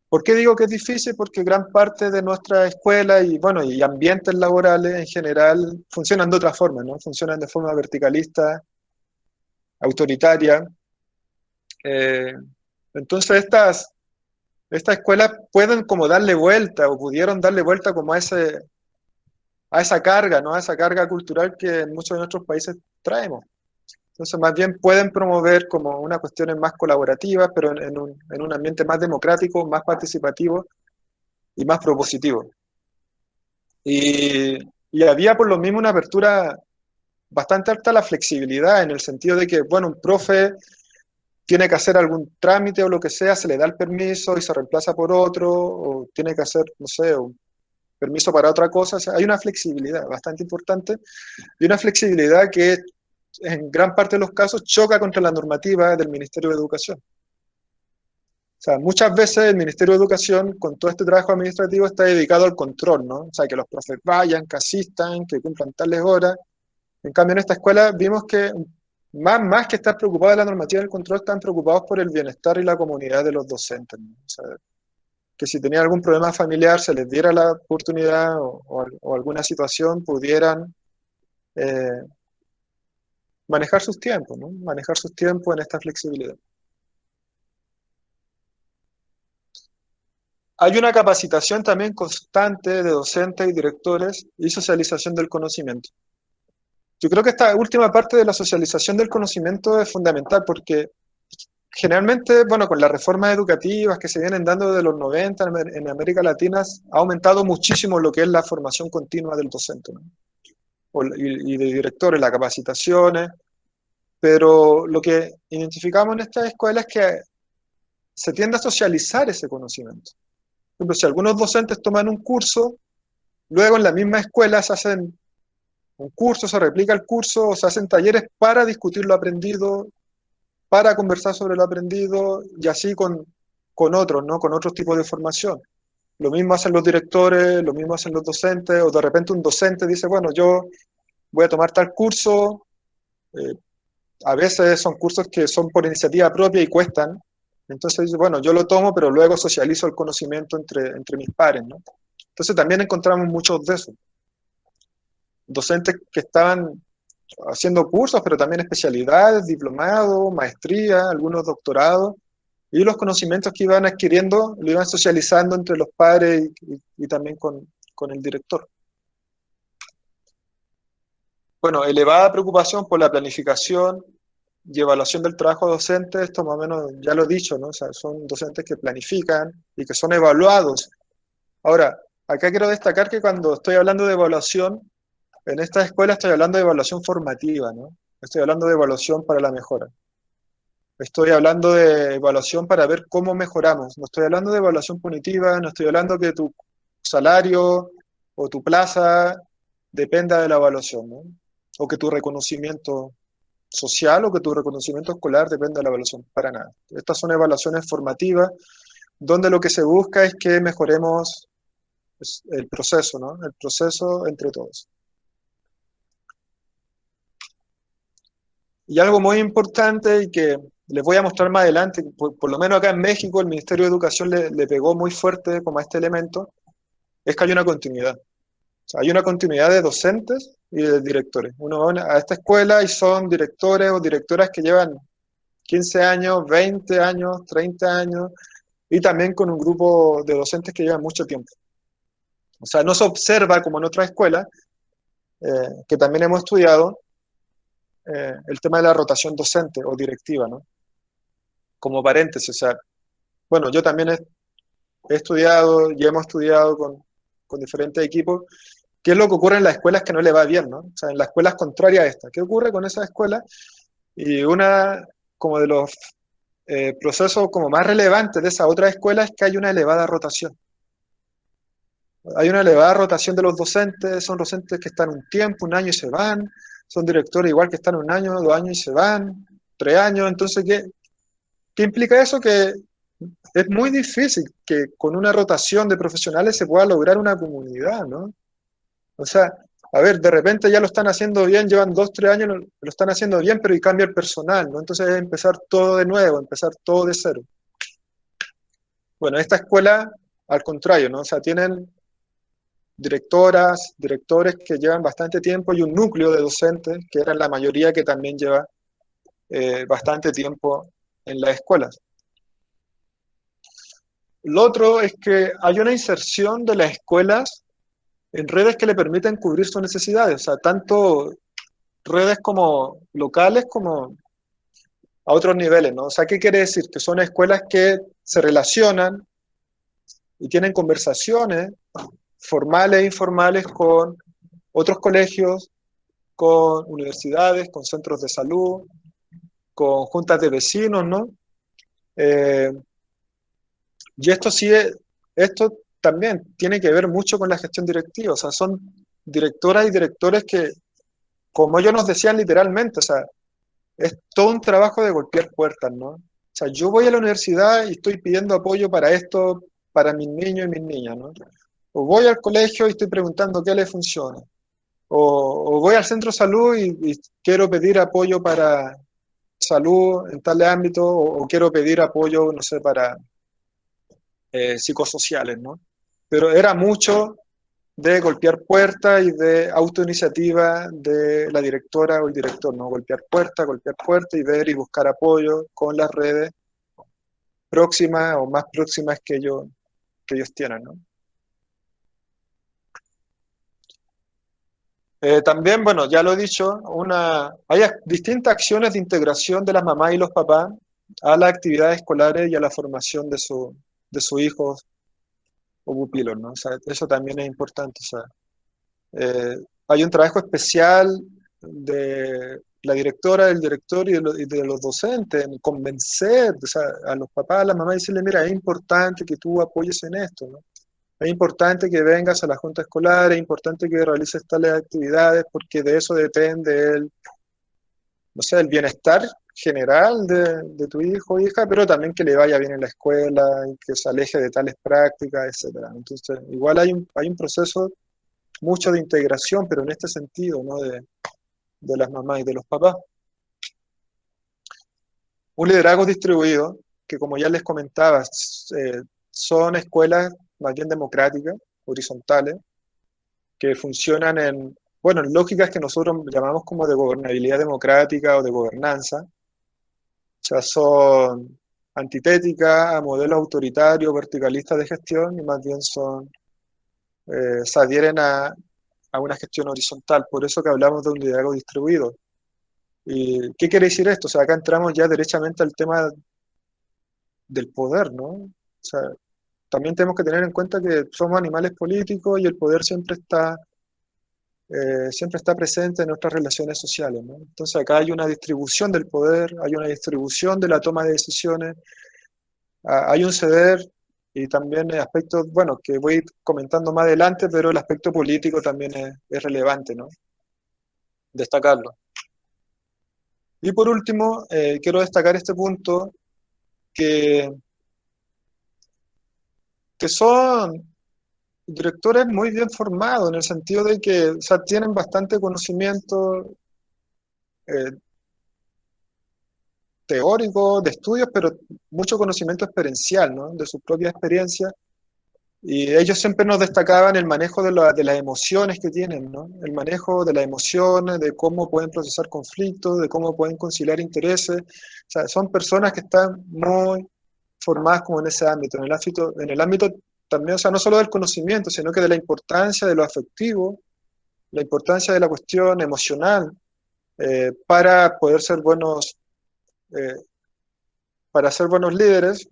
¿Por qué digo que es difícil? Porque gran parte de nuestra escuela y, bueno, y ambientes laborales en general funcionan de otra forma, ¿no? Funcionan de forma verticalista, autoritaria. Eh, entonces estas escuelas pueden como darle vuelta o pudieron darle vuelta como a esa carga, ¿no? A esa carga cultural que en muchos de nuestros países traemos. Entonces más bien pueden promover como unas cuestiones más colaborativas, pero en un ambiente más democrático, más participativo y más propositivo. Y había por lo mismo una apertura bastante alta a la flexibilidad, en el sentido de que, bueno, un profe tiene que hacer algún trámite o lo que sea, se le da el permiso y se reemplaza por otro, o tiene que hacer, no sé, un permiso para otra cosa. O sea, hay una flexibilidad bastante importante y una flexibilidad que en gran parte de los casos choca contra la normativa del Ministerio de Educación. O sea, muchas veces el Ministerio de Educación, con todo este trabajo administrativo, está dedicado al control, ¿no? O sea, que los profes vayan, que asistan, que cumplan tales horas. En cambio, en esta escuela vimos que más que estar preocupados de la normativa del control, están preocupados por el bienestar y la comunidad de los docentes, ¿no? O sea, que si tenían algún problema familiar se les diera la oportunidad o alguna situación pudieran eh, manejar sus tiempos, ¿no? Manejar sus tiempos en esta flexibilidad. Hay una capacitación también constante de docentes y directores y socialización del conocimiento. Yo creo que esta última parte de la socialización del conocimiento es fundamental porque generalmente, bueno, con las reformas educativas que se vienen dando desde los 90 en América Latina, ha aumentado muchísimo lo que es la formación continua del docente, ¿no? Y de directores, las capacitaciones, pero lo que identificamos en estas escuelas es que se tiende a socializar ese conocimiento. Por ejemplo, si algunos docentes toman un curso, luego en la misma escuela se hacen un curso, se replica el curso, o se hacen talleres para discutir lo aprendido, para conversar sobre lo aprendido y así con otros, ¿no? Con otros tipos de formación. Lo mismo hacen los directores, lo mismo hacen los docentes, o de repente un docente dice, bueno, yo voy a tomar tal curso, eh, a veces son cursos que son por iniciativa propia y cuestan, entonces dice, bueno, yo lo tomo, pero luego socializo el conocimiento entre mis pares, ¿no? Entonces también encontramos muchos de esos. Docentes que estaban haciendo cursos, pero también especialidades, diplomados, maestrías, algunos doctorados, y los conocimientos que iban adquiriendo lo iban socializando entre los pares y también con el director. Bueno, elevada preocupación por la planificación y evaluación del trabajo docente, esto más o menos ya lo he dicho, ¿no? O sea, son docentes que planifican y que son evaluados. Ahora, acá quiero destacar que cuando estoy hablando de evaluación, en esta escuela estoy hablando de evaluación formativa, ¿no? Estoy hablando de evaluación para la mejora. Estoy hablando de evaluación para ver cómo mejoramos. No estoy hablando de evaluación punitiva, no estoy hablando que tu salario o tu plaza dependa de la evaluación, ¿no? O que tu reconocimiento social o que tu reconocimiento escolar dependa de la evaluación, para nada. Estas son evaluaciones formativas donde lo que se busca es que mejoremos el proceso, ¿no? El proceso entre todos. Y algo muy importante y que les voy a mostrar más adelante, por lo menos acá en México el Ministerio de Educación le pegó muy fuerte como a este elemento, es que hay una continuidad. O sea, hay una continuidad de docentes y de directores. Uno va a esta escuela y son directores o directoras que llevan 15 años, 20 años, 30 años, y también con un grupo de docentes que llevan mucho tiempo. O sea, no se observa como en otras escuelas, que también hemos estudiado, el tema de la rotación docente o directiva, ¿no? Como paréntesis, o sea, bueno, yo también he estudiado y hemos estudiado con diferentes equipos qué es lo que ocurre en las escuelas que no le va bien, ¿no? O sea, en las escuelas contrarias a esta. ¿Qué ocurre con esas escuelas? Y una como de los procesos como más relevantes de esa otra escuela es que hay una elevada rotación. Hay una elevada rotación de los docentes, son docentes que están un tiempo, un año y se van, son directores igual que están un año, 2 años y se van, 3 años. Entonces, ¿qué implica eso? Que es muy difícil que con una rotación de profesionales se pueda lograr una comunidad, ¿no? O sea, a ver, de repente ya lo están haciendo bien, llevan 2, 3 años, lo están haciendo bien, pero y cambia el personal, ¿no? Entonces es empezar todo de nuevo, empezar todo de cero. Bueno, esta escuela, al contrario, ¿no? O sea, tienen directoras, directores que llevan bastante tiempo y un núcleo de docentes, que eran la mayoría que también lleva bastante tiempo en las escuelas. Lo otro es que hay una inserción de las escuelas en redes que le permiten cubrir sus necesidades, o sea, tanto redes como locales como a otros niveles, ¿no? O sea, ¿qué quiere decir? Que son escuelas que se relacionan y tienen conversaciones formales e informales con otros colegios, con universidades, con centros de salud, con juntas de vecinos, ¿no? Eh, y esto sí, esto también tiene que ver mucho con la gestión directiva, o sea, son directoras y directores que, como ellos nos decían literalmente, o sea, es todo un trabajo de golpear puertas, ¿no? O sea, yo voy a la universidad y estoy pidiendo apoyo para esto, para mis niños y mis niñas, ¿no? O voy al colegio y estoy preguntando qué le funciona. O voy al centro de salud y quiero pedir apoyo para salud en tal ámbito, o quiero pedir apoyo, no sé, para psicosociales, ¿no? Pero era mucho de golpear puertas y de autoiniciativa de la directora o el director, ¿no? Golpear puertas y ver y buscar apoyo con las redes próximas o más próximas que ellos tienen, ¿no? También, bueno, ya lo he dicho, hay distintas acciones de integración de las mamás y los papás a las actividades escolares y a la formación de sus hijos o pupilos, ¿no? O sea, eso también es importante. O sea, hay un trabajo especial de la directora, del director y de los docentes en convencer, o sea, a los papás, a las mamás, y decirle, mira, es importante que tú apoyes en esto, ¿no? Es importante que vengas a la junta escolar, es importante que realices tales actividades, porque de eso depende no sé, el bienestar general de tu hijo o hija, pero también que le vaya bien en la escuela, y que se aleje de tales prácticas, etcétera. Entonces, igual hay un proceso mucho de integración, pero en este sentido, ¿no? De las mamás y de los papás. Un liderazgo distribuido, que como ya les comentaba, son escuelas más bien democráticas, horizontales, que funcionan bueno, en lógicas que nosotros llamamos como de gobernabilidad democrática o de gobernanza. O sea, son antitéticas a modelos autoritarios, verticalistas de gestión, y más bien se adhieren a una gestión horizontal. Por eso que hablamos de un liderazgo distribuido. ¿Y qué quiere decir esto? O sea, acá entramos ya derechamente al tema del poder, ¿no? O sea, también tenemos que tener en cuenta que somos animales políticos y el poder siempre está presente en nuestras relaciones sociales, ¿no? Entonces acá hay una distribución del poder, hay una distribución de la toma de decisiones, hay un ceder y también aspectos, bueno, que voy comentando más adelante, pero el aspecto político también es relevante, ¿no? Destacarlo. Y por último, quiero destacar este punto, que, que son directores muy bien formados, en el sentido de que, o sea, tienen bastante conocimiento eh, teórico, de estudios, pero mucho conocimiento experiencial, ¿no? De su propia experiencia. Y ellos siempre nos destacaban el manejo de las emociones que tienen, ¿no? El manejo de las emociones, de cómo pueden procesar conflictos, de cómo pueden conciliar intereses. O sea, son personas que están muy formadas como en ese ámbito, en el ámbito también, o sea, no solo del conocimiento, sino que de la importancia de lo afectivo, la importancia de la cuestión emocional, para poder ser buenos, eh, para ser buenos líderes,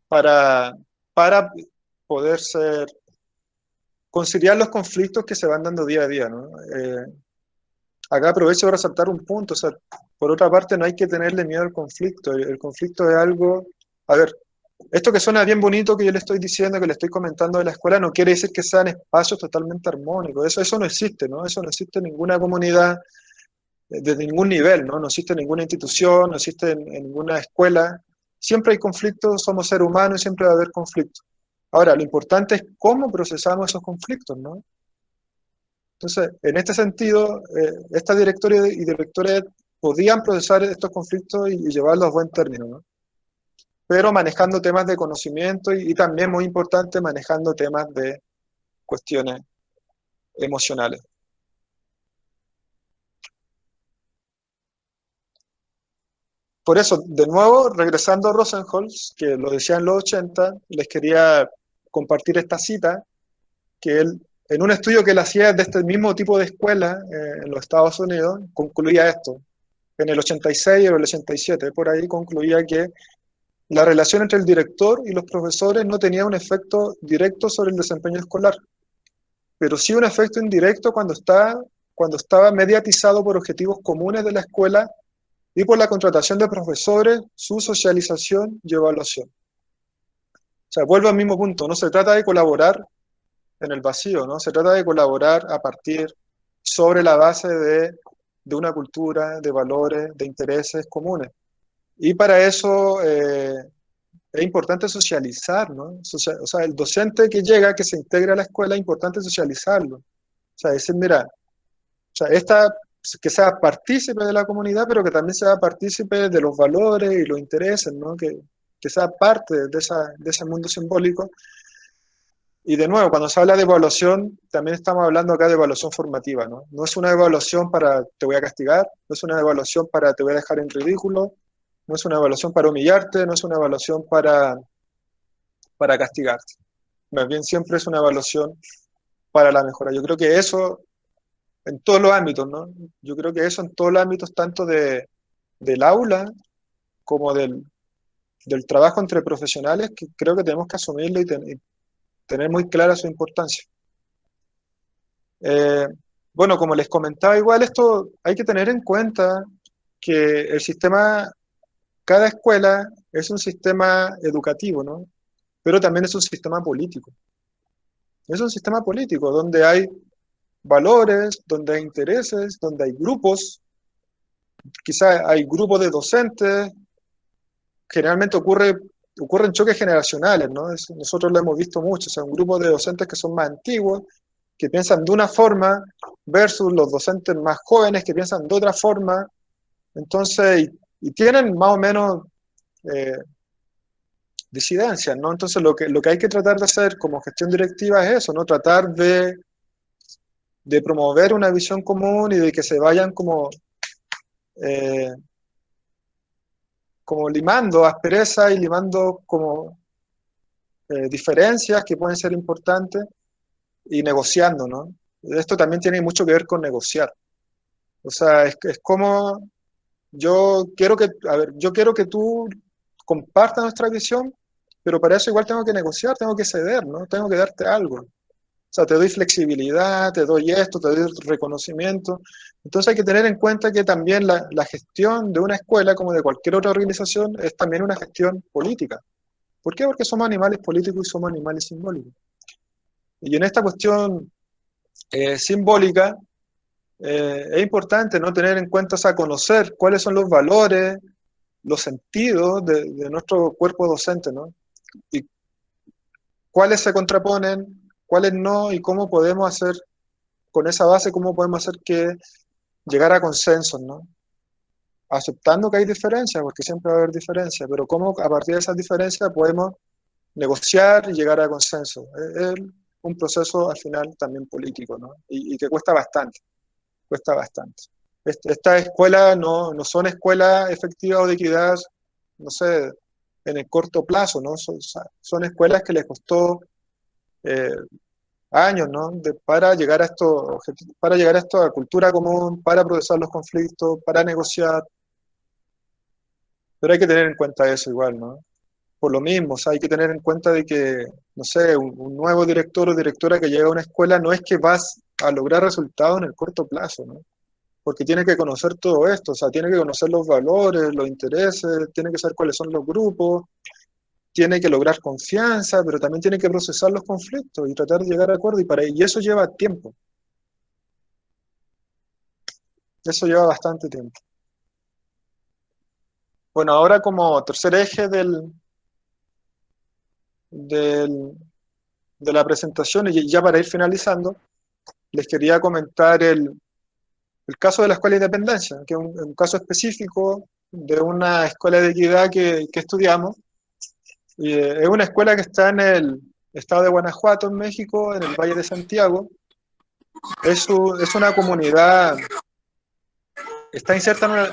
para, para poder ser, conciliar los conflictos que se van dando día a día, ¿no? Acá aprovecho de resaltar un punto, o sea, por otra parte no hay que tenerle miedo al conflicto, el conflicto es algo, a ver, esto que suena bien bonito que yo le estoy diciendo, que le estoy comentando de la escuela, no quiere decir que sean espacios totalmente armónicos, eso no existe, ¿no? Eso no existe en ninguna comunidad de ningún nivel, ¿no? No existe en ninguna institución, no existe en ninguna escuela, siempre hay conflictos, somos seres humanos y siempre va a haber conflictos. Ahora, lo importante es cómo procesamos esos conflictos, ¿no? Entonces, en este sentido, esta directoria y directores podían procesar estos conflictos y llevarlos a buen término, ¿no? Pero manejando temas de conocimiento y también, muy importante, manejando temas de cuestiones emocionales. Por eso, de nuevo, regresando a Rosenholz, que lo decía en los 80, les quería compartir esta cita, que él, en un estudio que él hacía de este mismo tipo de escuela en los Estados Unidos, concluía esto. En el 86 o el 87, por ahí concluía que la relación entre el director y los profesores no tenía un efecto directo sobre el desempeño escolar, pero sí un efecto indirecto cuando estaba mediatizado por objetivos comunes de la escuela y por la contratación de profesores, su socialización y evaluación. O sea, vuelvo al mismo punto, no se trata de colaborar en el vacío, ¿no? Se trata de colaborar a partir, sobre la base de una cultura, de valores, de intereses comunes. Y para eso es importante socializar, ¿no? O sea, el docente que llega, que se integra a la escuela, es importante socializarlo. O sea, decir, mira, o sea, que sea partícipe de la comunidad, pero que también sea partícipe de los valores y los intereses, ¿no? Que sea parte de ese mundo simbólico. Y de nuevo, cuando se habla de evaluación, también estamos hablando acá de evaluación formativa, ¿no? No es una evaluación para te voy a castigar, no es una evaluación para te voy a dejar en ridículo, no es una evaluación para humillarte, no es una evaluación para castigarte. Más bien siempre es una evaluación para la mejora. Yo creo que eso en todos los ámbitos, ¿no? Yo creo que eso en todos los ámbitos, tanto del aula como del trabajo entre profesionales, que creo que tenemos que asumirlo y tener muy clara su importancia. Eh, bueno, como les comentaba, igual esto hay que tener en cuenta que el sistema, cada escuela es un sistema educativo, ¿no? Pero también es un sistema político. Es un sistema político donde hay valores, donde hay intereses, donde hay grupos, quizá hay grupos de docentes, generalmente ocurren choques generacionales, ¿no? Nosotros lo hemos visto mucho, o sea, un grupo de docentes que son más antiguos, que piensan de una forma, versus los docentes más jóvenes que piensan de otra forma, entonces, y tienen más o menos eh, disidencias, ¿no? Entonces, lo que hay que tratar de hacer como gestión directiva es eso, ¿no? Tratar de promover una visión común y de que se vayan eh, como limando asperezas y limando como diferencias que pueden ser importantes y negociando, ¿no? Esto también tiene mucho que ver con negociar. O sea, es como yo quiero que tú compartas nuestra visión, pero para eso igual tengo que negociar, tengo que ceder, ¿no? Tengo que darte algo. O sea, te doy flexibilidad, te doy esto, te doy reconocimiento. Entonces hay que tener en cuenta que también la gestión de una escuela, como de cualquier otra organización, es también una gestión política. ¿Por qué? Porque somos animales políticos y somos animales simbólicos. Y en esta cuestión simbólica, es importante, ¿no? Tener en cuenta, o sea, conocer cuáles son los valores, los sentidos de nuestro cuerpo docente, ¿no? Y cuáles se contraponen, cuáles no, y cómo podemos hacer, con esa base, cómo podemos hacer que llegar a consensos, ¿no? Aceptando que hay diferencias, porque siempre va a haber diferencias, pero cómo a partir de esas diferencias podemos negociar y llegar a consensos. Es un proceso al final también político, ¿no? Y que cuesta bastante, cuesta bastante. Estas escuelas no son escuelas efectivas o de equidad, no sé, en el corto plazo, ¿no? Son escuelas que les costó eh, años, ¿no? Para llegar a para llegar a esta cultura común, para procesar los conflictos, para negociar, pero hay que tener en cuenta eso igual, ¿no? Por lo mismo, o sea, hay que tener en cuenta de que, no sé, un nuevo director o directora que llega a una escuela no es que vas a lograr resultados en el corto plazo, ¿no? Porque tiene que conocer todo esto, o sea, tiene que conocer los valores, los intereses, tiene que saber cuáles son los grupos, tiene que lograr confianza, pero también tiene que procesar los conflictos y tratar de llegar a acuerdos, y eso lleva tiempo, eso lleva bastante tiempo. Bueno, ahora como tercer eje del, de la presentación, y ya para ir finalizando, les quería comentar el caso de la Escuela de Independencia, que es un caso específico de una escuela de equidad que estudiamos. Y, es una escuela que está en el estado de Guanajuato, en México, en el Valle de Santiago. Es una comunidad, está inserta en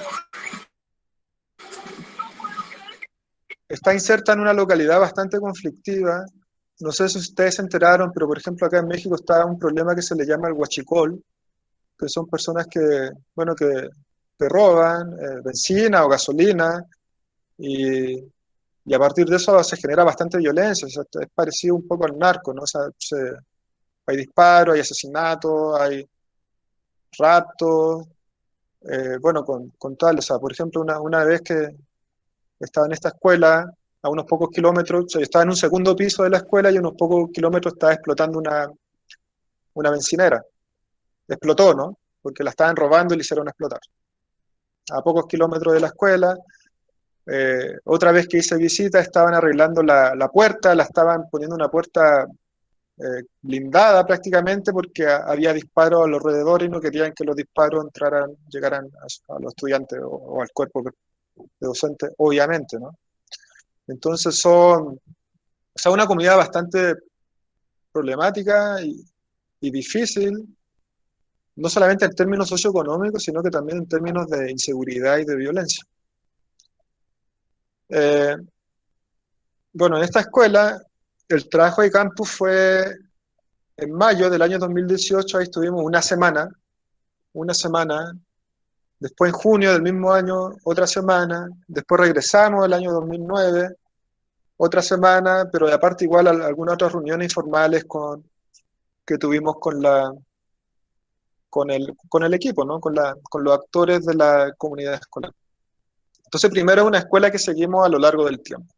está inserta en una localidad bastante conflictiva. No sé si ustedes se enteraron, pero por ejemplo acá en México está un problema que se le llama el huachicol, que son personas que, bueno, que roban benzina o gasolina y, y a partir de eso se genera bastante violencia. O sea, es parecido un poco al narco, ¿no? O sea, hay disparos, hay asesinatos, hay raptos, bueno, con tal, o sea, por ejemplo, una vez que estaba en esta escuela, a unos pocos kilómetros, o sea, yo estaba en un segundo piso de la escuela y a unos pocos kilómetros estaba explotando una bencinera. Explotó, ¿no? Porque la estaban robando y le hicieron explotar. A pocos kilómetros de la escuela, otra vez que hice visita, estaban arreglando la puerta, la estaban poniendo una puerta blindada prácticamente porque había disparos a los alrededores y no querían que los disparos llegaran a los estudiantes o al cuerpo de docentes, obviamente, ¿no? Entonces o sea, una comunidad bastante problemática y difícil, no solamente en términos socioeconómicos, sino que también en términos de inseguridad y de violencia. Eh, bueno, en esta escuela, el trabajo de campus fue en mayo del año 2018, ahí estuvimos una semana, después en junio del mismo año, otra semana, después regresamos el año 2009, otra semana, pero de aparte igual algunas otras reuniones informales que tuvimos con el equipo, ¿no? Con los actores de la comunidad escolar. Entonces, primero es una escuela que seguimos a lo largo del tiempo.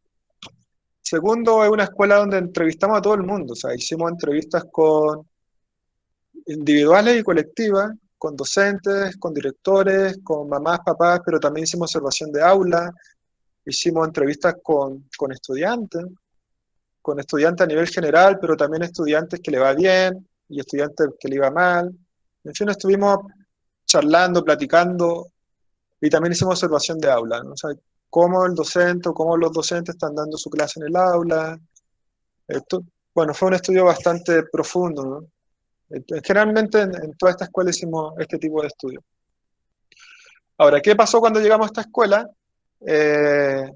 Segundo, es una escuela donde entrevistamos a todo el mundo, o sea, hicimos entrevistas con individuales y colectivas, con docentes, con directores, con mamás, papás, pero también hicimos observación de aula, hicimos entrevistas con estudiantes a nivel general, pero también estudiantes que le va bien y estudiantes que le iba mal. En fin, estuvimos charlando, platicando y también hicimos observación de aula, ¿no? O sea, cómo el docente o cómo los docentes están dando su clase en el aula. Esto, bueno, fue un estudio bastante profundo, ¿no? Generalmente en toda esta escuela hicimos este tipo de estudios. Ahora, ¿qué pasó cuando llegamos a esta escuela? Eh,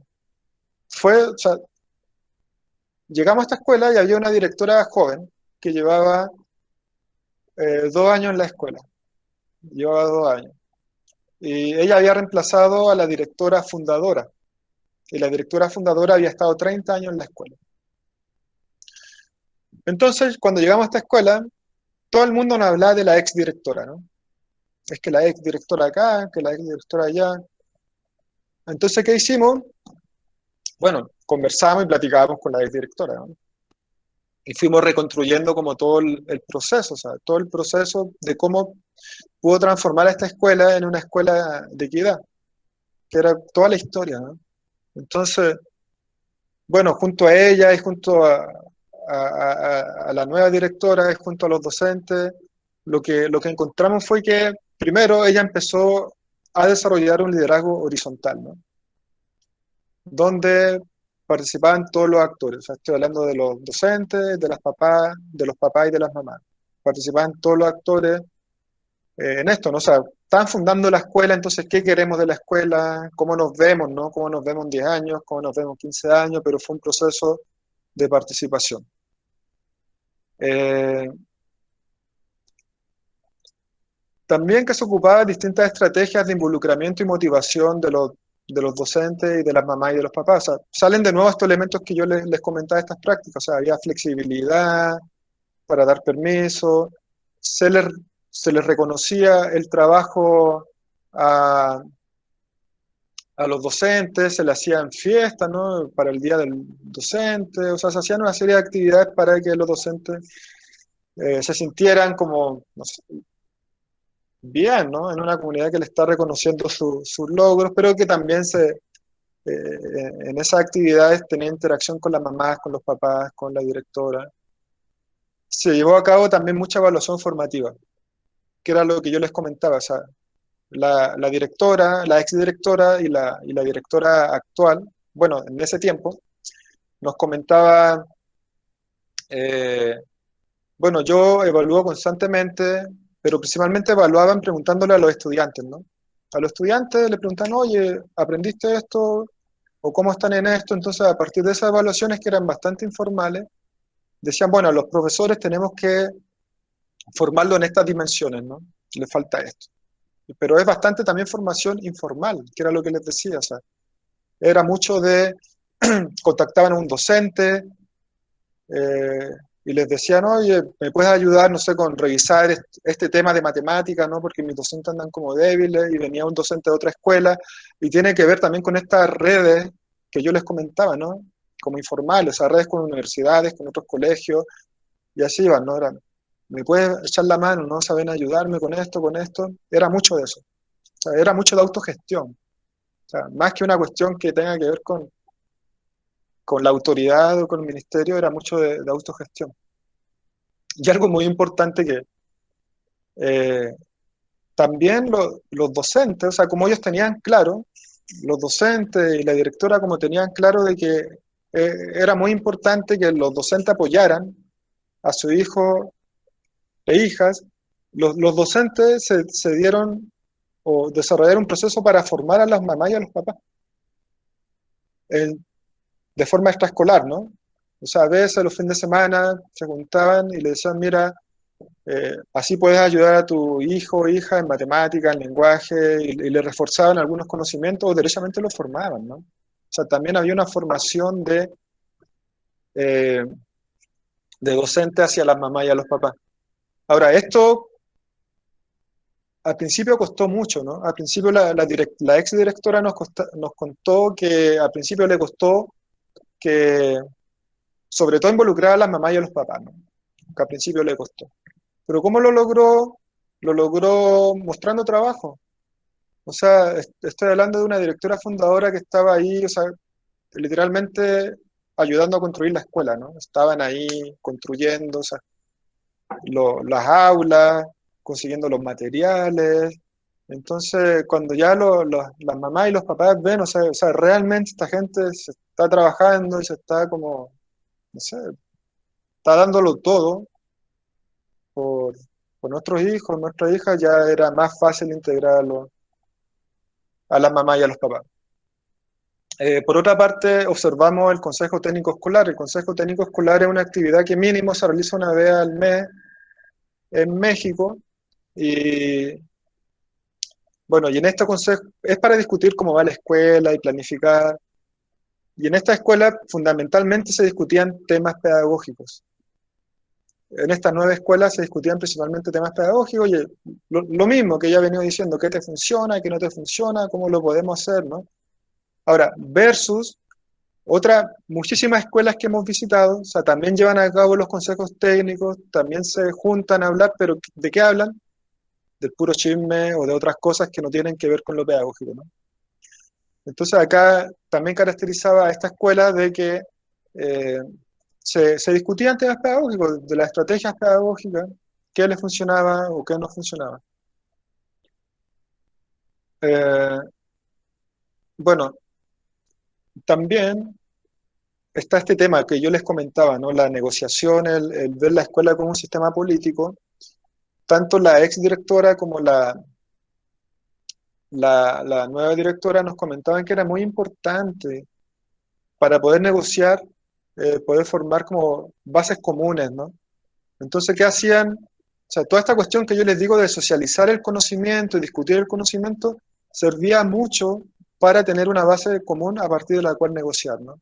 o sea, llegamos a esta escuela y había una directora joven que llevaba 2 años en la escuela, llevaba 2 años. Y ella había reemplazado a la directora fundadora, y la directora fundadora había estado 30 años en la escuela. Entonces, cuando llegamos a esta escuela, todo el mundo nos hablaba de la ex directora, ¿no? Es que la ex directora acá, que la ex directora allá. Entonces, ¿qué hicimos? Bueno, conversamos y platicábamos con la ex directora, ¿no? y fuimos reconstruyendo como todo el proceso, o sea, todo el proceso de cómo pudo transformar a esta escuela en una escuela de equidad, que era toda la historia, ¿no? Entonces, bueno, junto a ella y junto a la nueva directora y junto a los docentes, lo que encontramos fue que primero ella empezó a desarrollar un liderazgo horizontal, ¿no? Donde participaban todos los actores. O sea, estoy hablando de los docentes, de los papás y de las mamás. Participaban todos los actores en esto, ¿no? O sea, están fundando la escuela, entonces, ¿qué queremos de la escuela? ¿Cómo nos vemos, no? ¿Cómo nos vemos en 10 años? ¿Cómo nos vemos en 15 años? Pero fue un proceso de participación. Eh, También que se ocupaba de distintas estrategias de involucramiento y motivación de los docentes y de las mamás y de los papás. O sea, salen de nuevo estos elementos que yo les comentaba de estas prácticas. O sea, había flexibilidad para dar permiso, se les, se les reconocía el trabajo a, a los docentes, se le hacían fiestas, ¿no? Para el día del docente, o sea, se hacían una serie de actividades para que los docentes se sintieran como, no sé, bien, ¿no? En una comunidad que le está reconociendo sus logros, pero que también en esas actividades tenía interacción con las mamás, con los papás, con la directora. Se llevó a cabo también mucha evaluación formativa, que era lo que yo les comentaba, o sea, la directora, la exdirectora y la directora actual, bueno, en ese tiempo, nos comentaba, eh, bueno, yo evalúo constantemente, pero principalmente evaluaban preguntándole a los estudiantes, ¿no? A los estudiantes le preguntan, oye, ¿aprendiste esto? ¿O cómo están en esto? Entonces, a partir de esas evaluaciones que eran bastante informales, decían, bueno, los profesores tenemos que formarlo en estas dimensiones, ¿no? Le falta esto. Pero es bastante también formación informal, que era lo que les decía, o sea, era mucho de, contactaban a un docente eh, y les decían, oye, ¿me puedes ayudar, no sé, con revisar este tema de matemática, ¿no? Porque mis docentes andan como débiles y venía un docente de otra escuela y tiene que ver también con estas redes que yo les comentaba, ¿no? Como informales, o sea, redes con universidades, con otros colegios y así iban, ¿no? Eran, ¿me puedes echar la mano, ¿no? ¿Saben ayudarme con esto, con esto? Era mucho de eso. O sea, era mucho de autogestión. O sea, más que una cuestión que tenga que ver con la autoridad o con el ministerio, era mucho de autogestión. Y algo muy importante que eh, también los docentes, o sea, como ellos tenían claro, los docentes y la directora como tenían claro de que era muy importante que los docentes apoyaran a su hijo e hijas, los docentes se dieron o desarrollaron un proceso para formar a las mamás y a los papás. De forma extraescolar, ¿no? O sea, a veces los fines de semana se juntaban y le decían, mira, así puedes ayudar a tu hijo o hija en matemática, en lenguaje, y le reforzaban algunos conocimientos o derechamente los formaban, ¿no? O sea, también había una formación eh, de docente hacia las mamás y a los papás. Ahora, esto al principio costó mucho, ¿no? Al principio la exdirectora nos contó que al principio le costó que sobre todo involucrar a las mamás y a los papás, ¿no? Que al principio le costó. Pero ¿cómo lo logró? Lo logró mostrando trabajo. O sea, estoy hablando de una directora fundadora que estaba ahí, o sea, literalmente ayudando a construir la escuela, ¿no? Estaban ahí construyendo, o sea, las aulas, consiguiendo los materiales. Entonces, cuando ya las mamás y los papás ven, o sea, realmente esta gente se está trabajando y se está como, no sé, está dándolo todo por, por nuestros hijos, nuestras hijas, ya era más fácil integrarlo a las mamás y a los papás. Por otra parte, observamos el Consejo Técnico Escolar. El Consejo Técnico Escolar es una actividad que mínimo se realiza una vez al mes en México y bueno, y en este consejo es para discutir cómo va la escuela y planificar. Y en esta escuela fundamentalmente se discutían temas pedagógicos. En esta nueva escuela se discutían principalmente temas pedagógicos y lo mismo que ya he venido diciendo, qué te funciona, qué no te funciona, cómo lo podemos hacer, ¿no? Ahora, versus Muchísimas escuelas que hemos visitado, o sea, también llevan a cabo los consejos técnicos, también se juntan a hablar, pero ¿de qué hablan? Del puro chisme o de otras cosas que no tienen que ver con lo pedagógico, ¿no? Entonces acá también caracterizaba a esta escuela de que eh, se discutían temas pedagógicos, de las estrategias pedagógicas, qué le funcionaba o qué no funcionaba. Eh, bueno, también está este tema que yo les comentaba, ¿no? La negociación, el ver la escuela como un sistema político. Tanto la ex directora como la nueva directora nos comentaban que era muy importante para poder negociar, poder formar como bases comunes, ¿no? Entonces, ¿qué hacían? O sea, toda esta cuestión que yo les digo de socializar el conocimiento y discutir el conocimiento servía mucho para tener una base común a partir de la cual negociar, ¿no?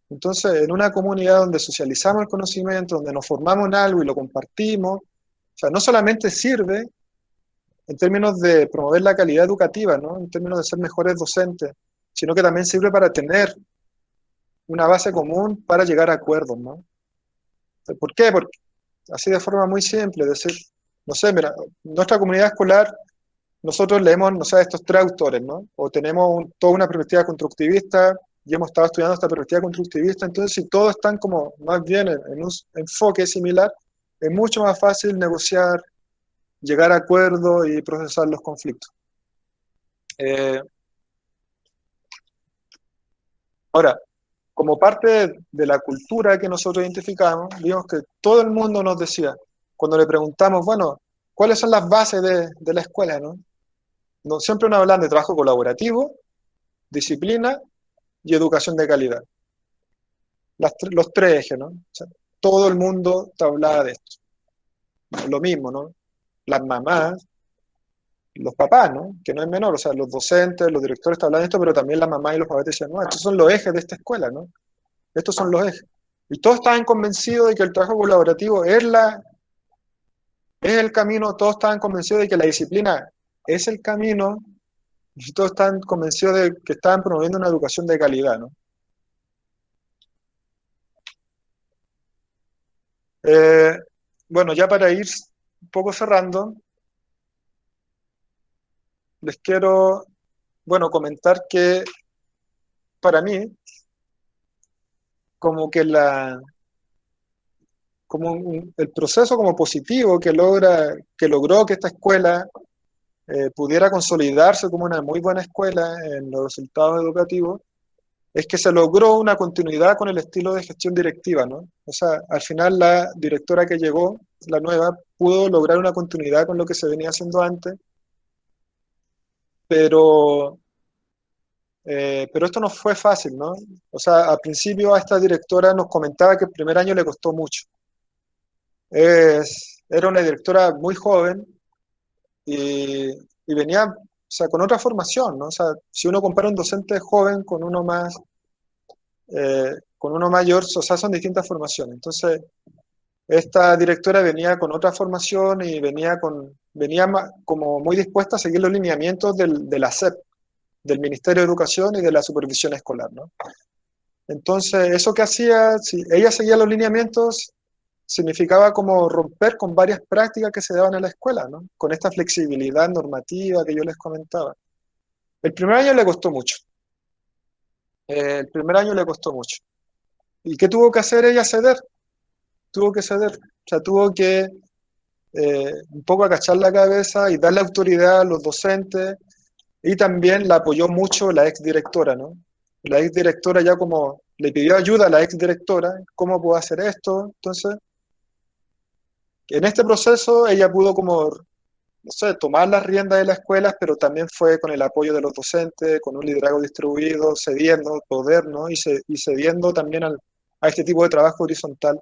Entonces, en una comunidad donde socializamos el conocimiento, donde nos formamos en algo y lo compartimos, o sea, no solamente sirve en términos de promover la calidad educativa, ¿no? En términos de ser mejores docentes, sino que también sirve para tener una base común para llegar a acuerdos, ¿no? ¿Por qué? Porque así de forma muy simple, decir, no sé, mira, nuestra comunidad escolar, nosotros leemos, no sé, estos tres autores, ¿no? O tenemos toda una perspectiva constructivista y hemos estado estudiando esta perspectiva constructivista, entonces si todos están como más bien en un enfoque similar, es mucho más fácil negociar, llegar a acuerdos y procesar los conflictos. Ahora, como parte de la cultura que nosotros identificamos, vimos que todo el mundo nos decía, cuando le preguntamos, bueno, ¿cuáles son las bases de la escuela? ¿No? Siempre nos hablan de trabajo colaborativo, disciplina y educación de calidad. Los tres ejes, ¿no? O sea, todo el mundo te hablaba de esto. Lo mismo, ¿no? Las mamás, los papás, ¿no? Que no es menor, o sea, los docentes, los directores te hablan de esto, pero también las mamás y los papás te decían, no, estos son los ejes de esta escuela, ¿no? Estos son los ejes. Y todos estaban convencidos de que el trabajo colaborativo es el camino, todos estaban convencidos de que la disciplina es el camino, y todos estaban convencidos de que estaban promoviendo una educación de calidad, ¿no? Eh, bueno, ya para ir un poco cerrando, les quiero, bueno, comentar que para mí, como que el proceso como positivo que logró que esta escuela pudiera consolidarse como una muy buena escuela en los resultados educativos, es que se logró una continuidad con el estilo de gestión directiva, ¿no? O sea, al final la directora que llegó, la nueva, pudo lograr una continuidad con lo que se venía haciendo antes, pero, pero esto no fue fácil, ¿no? O sea, al principio a esta directora nos comentaba que el primer año le costó mucho. Era una directora muy joven y venía, o sea, con otra formación, ¿no? O sea, si uno compara un docente joven con uno mayor, o sea, son distintas formaciones. Entonces, esta directora venía con otra formación y como muy dispuesta a seguir los lineamientos de la SEP, del Ministerio de Educación y de la Supervisión Escolar, ¿no? Entonces, eso que hacía, si ella seguía los lineamientos, significaba como romper con varias prácticas que se daban en la escuela, ¿no? Con esta flexibilidad normativa que yo les comentaba. El primer año le costó mucho. El primer año le costó mucho. ¿Y qué tuvo que hacer ella? Ceder. Tuvo que ceder. O sea, tuvo que un poco agachar la cabeza y darle autoridad a los docentes. Y también la apoyó mucho la exdirectora, ¿no? La exdirectora ya como le pidió ayuda a la exdirectora, ¿cómo puedo hacer esto? Entonces, en este proceso ella pudo como, no sé, tomar las riendas de las escuelas, pero también fue con el apoyo de los docentes, con un liderazgo distribuido, cediendo poder, ¿no? Y cediendo también a este tipo de trabajo horizontal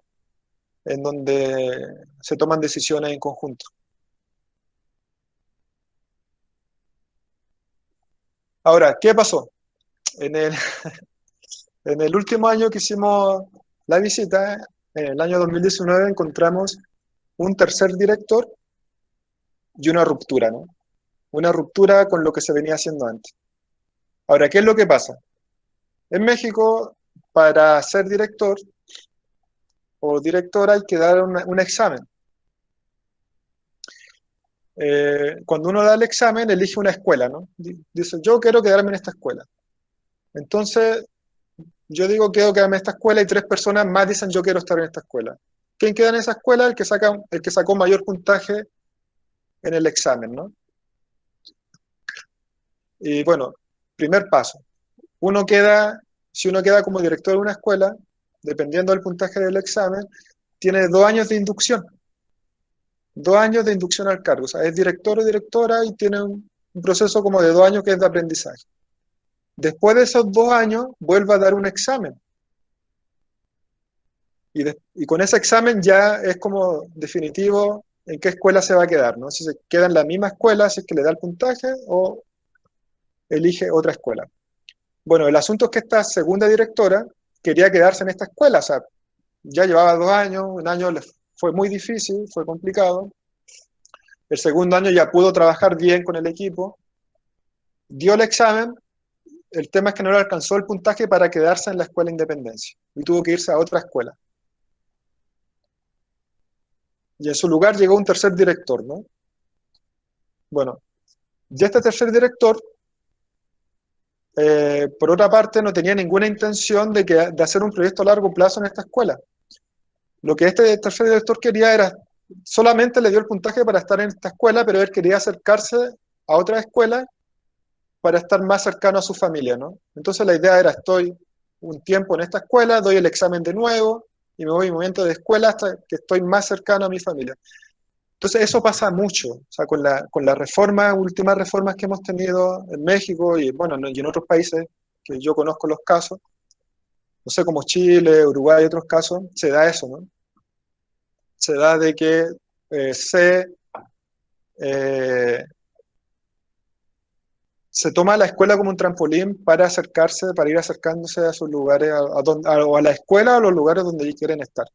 en donde se toman decisiones en conjunto. Ahora, ¿qué pasó? En el, en el último año que hicimos la visita, en el año 2019, encontramos un tercer director y una ruptura, ¿no? Una ruptura con lo que se venía haciendo antes. Ahora, ¿qué es lo que pasa? En México para ser director o directora hay que dar un examen. Cuando uno da el examen, elige una escuela, ¿no? Dice, yo quiero quedarme en esta escuela. Entonces, yo digo, quiero quedarme en esta escuela y 3 personas más dicen, yo quiero estar en esta escuela. ¿Quién queda en esa escuela? El que sacó mayor puntaje en el examen, ¿no? Y bueno, primer paso. Si uno queda como director de una escuela, dependiendo del puntaje del examen, tiene 2 años de inducción. 2 años de inducción al cargo. O sea, es director o directora y tiene un proceso como de 2 años que es de aprendizaje. Después de esos 2 años, vuelve a dar un examen. Y con ese examen ya es como definitivo en qué escuela se va a quedar, ¿no? Si se queda en la misma escuela, si es que le da el puntaje, o elige otra escuela. Bueno, el asunto es que esta segunda directora quería quedarse en esta escuela, o sea, ya llevaba 2 años, un año le fue muy difícil, fue complicado. El segundo año ya pudo trabajar bien con el equipo, dio el examen, el tema es que no le alcanzó el puntaje para quedarse en la escuela Independencia y tuvo que irse a otra escuela. Y en su lugar llegó un tercer director, ¿no? Bueno, y este tercer director, por otra parte, no tenía ninguna intención de hacer un proyecto a largo plazo en esta escuela. Lo que este tercer director quería era, solamente le dio el puntaje para estar en esta escuela, pero él quería acercarse a otra escuela para estar más cercano a su familia, ¿no? Entonces la idea era, estoy un tiempo en esta escuela, doy el examen de nuevo y me voy en movimiento de escuela hasta que estoy más cercano a mi familia. Entonces eso pasa mucho, o sea, con la reforma, últimas reformas que hemos tenido en México y, bueno, y en otros países que yo conozco los casos, no sé, como Chile, Uruguay y otros casos, se da eso, ¿no? Se da de que eh, se toma la escuela como un trampolín para acercarse, para ir acercándose a sus lugares, o a la escuela o a los lugares donde ellos quieren estar.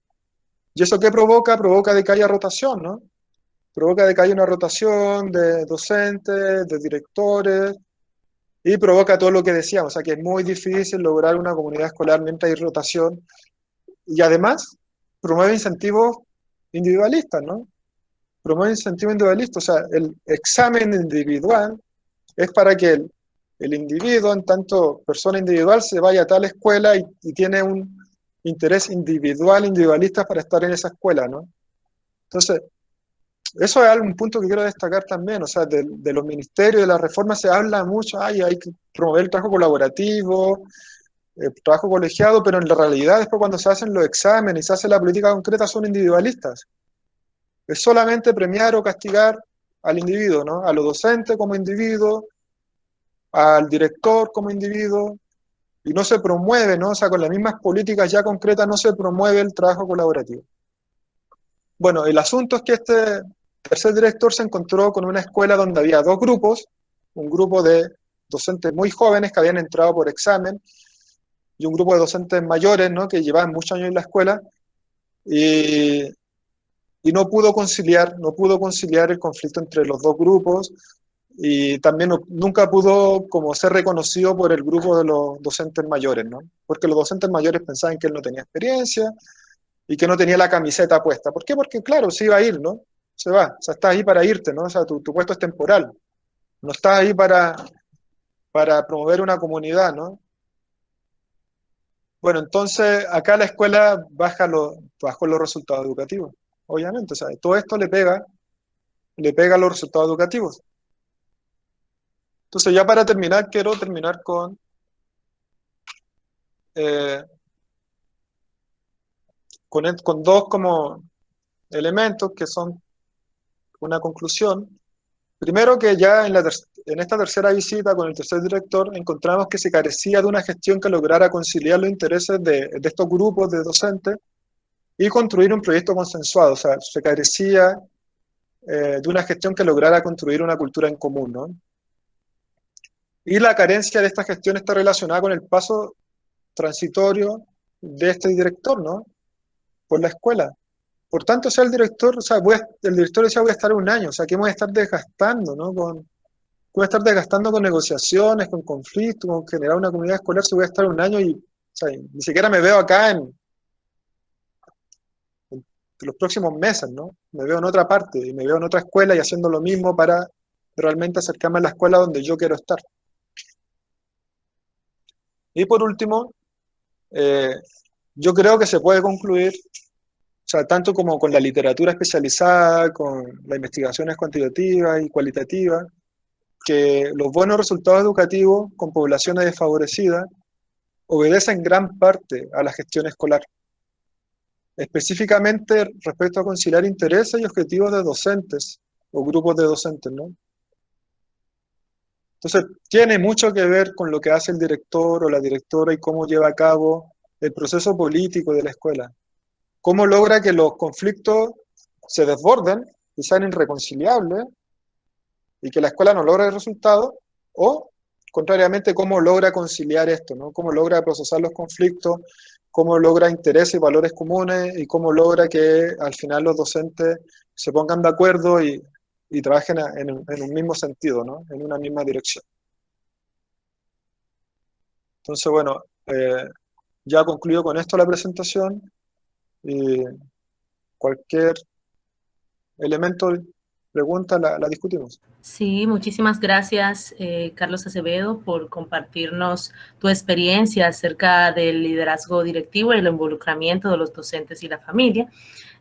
¿Y eso qué provoca? Provoca de que haya rotación, ¿no? Provoca de que haya una rotación de docentes, de directores, y provoca todo lo que decíamos, o sea que es muy difícil lograr una comunidad escolar mientras hay rotación, y además promueve incentivos individualistas, ¿no? Promueve incentivos individualistas, o sea, el examen individual es para que el individuo, en tanto persona individual, se vaya a tal escuela y tiene un interés individualista para estar en esa escuela, ¿no? Entonces, eso es un punto que quiero destacar también, o sea, de los ministerios, de la reforma se habla mucho, hay que promover el trabajo colaborativo, el trabajo colegiado, pero en la realidad después cuando se hacen los exámenes y se hace la política concreta son individualistas. Es solamente premiar o castigar al individuo, ¿no? A los docentes como individuo, al director como individuo, y no se promueve, ¿no? O sea, con las mismas políticas ya concretas no se promueve el trabajo colaborativo. Bueno, el asunto es que este tercer director se encontró con una escuela donde había 2 grupos, un grupo de docentes muy jóvenes que habían entrado por examen y un grupo de docentes mayores, ¿no? Que llevaban muchos años en la escuela y, y no pudo conciliar el conflicto entre los 2 grupos y también nunca pudo como ser reconocido por el grupo de los docentes mayores, ¿no? Porque los docentes mayores pensaban que él no tenía experiencia y que no tenía la camiseta puesta. ¿Por qué? Porque claro, se iba a ir, ¿no? Se va, o sea, estás ahí para irte, ¿no? O sea, tu puesto es temporal, no estás ahí para promover una comunidad, ¿no? Bueno, entonces acá la escuela bajó los resultados educativos, obviamente, o sea, todo esto le pega a los resultados educativos. Entonces ya para terminar, quiero terminar eh, con 2 como elementos que son una conclusión. Primero que ya en esta tercera visita con el tercer director encontramos que se carecía de una gestión que lograra conciliar los intereses de estos grupos de docentes y construir un proyecto consensuado. O sea, se carecía de una gestión que lograra construir una cultura en común, ¿no? Y la carencia de esta gestión está relacionada con el paso transitorio de este director, ¿no? Por la escuela. Por tanto, sea el director, o sea, el director decía voy a estar un año, o sea, que voy a estar desgastando, ¿no? Voy a estar desgastando con negociaciones, con conflictos, con generar una comunidad escolar, si voy a estar un año y sea, ni siquiera me veo acá en los próximos meses, ¿no? Me veo en otra parte y me veo en otra escuela y haciendo lo mismo para realmente acercarme a la escuela donde yo quiero estar. Y por último, eh, yo creo que se puede concluir, o sea, tanto como con la literatura especializada, con las investigaciones cuantitativas y cualitativas, que los buenos resultados educativos con poblaciones desfavorecidas obedecen en gran parte a la gestión escolar, específicamente respecto a conciliar intereses y objetivos de docentes o grupos de docentes, ¿no? Entonces, tiene mucho que ver con lo que hace el director o la directora y cómo lleva a cabo el proceso político de la escuela. Cómo logra que los conflictos se desborden y sean irreconciliables y que la escuela no logre el resultado, o contrariamente, cómo logra conciliar esto, ¿no? Cómo logra procesar los conflictos, cómo logra intereses y valores comunes y cómo logra que al final los docentes se pongan de acuerdo y trabajen en un mismo sentido, ¿no? En una misma dirección. Entonces, bueno, ya concluyo con esto la presentación y cualquier elemento, pregunta, la discutimos. Sí, muchísimas gracias, Carlos Acevedo, por compartirnos tu experiencia acerca del liderazgo directivo y el involucramiento de los docentes y la familia.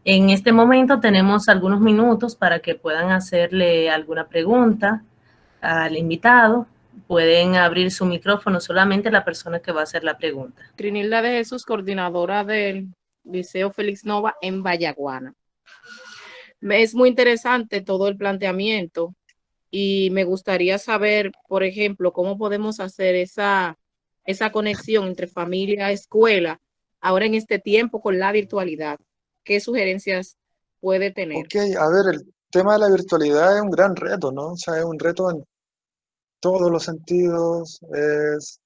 En este momento tenemos algunos minutos para que puedan hacerle alguna pregunta al invitado. Pueden abrir su micrófono solamente la persona que va a hacer la pregunta. Trinilda de Jesús, coordinadora del Liceo Félix Nova en Vallaguana. Es muy interesante todo el planteamiento y me gustaría saber, por ejemplo, cómo podemos hacer esa conexión entre familia y escuela ahora en este tiempo con la virtualidad. ¿Qué sugerencias puede tener? Ok, a ver, el tema de la virtualidad es un gran reto, ¿no? O sea, es un reto en todos los sentidos, es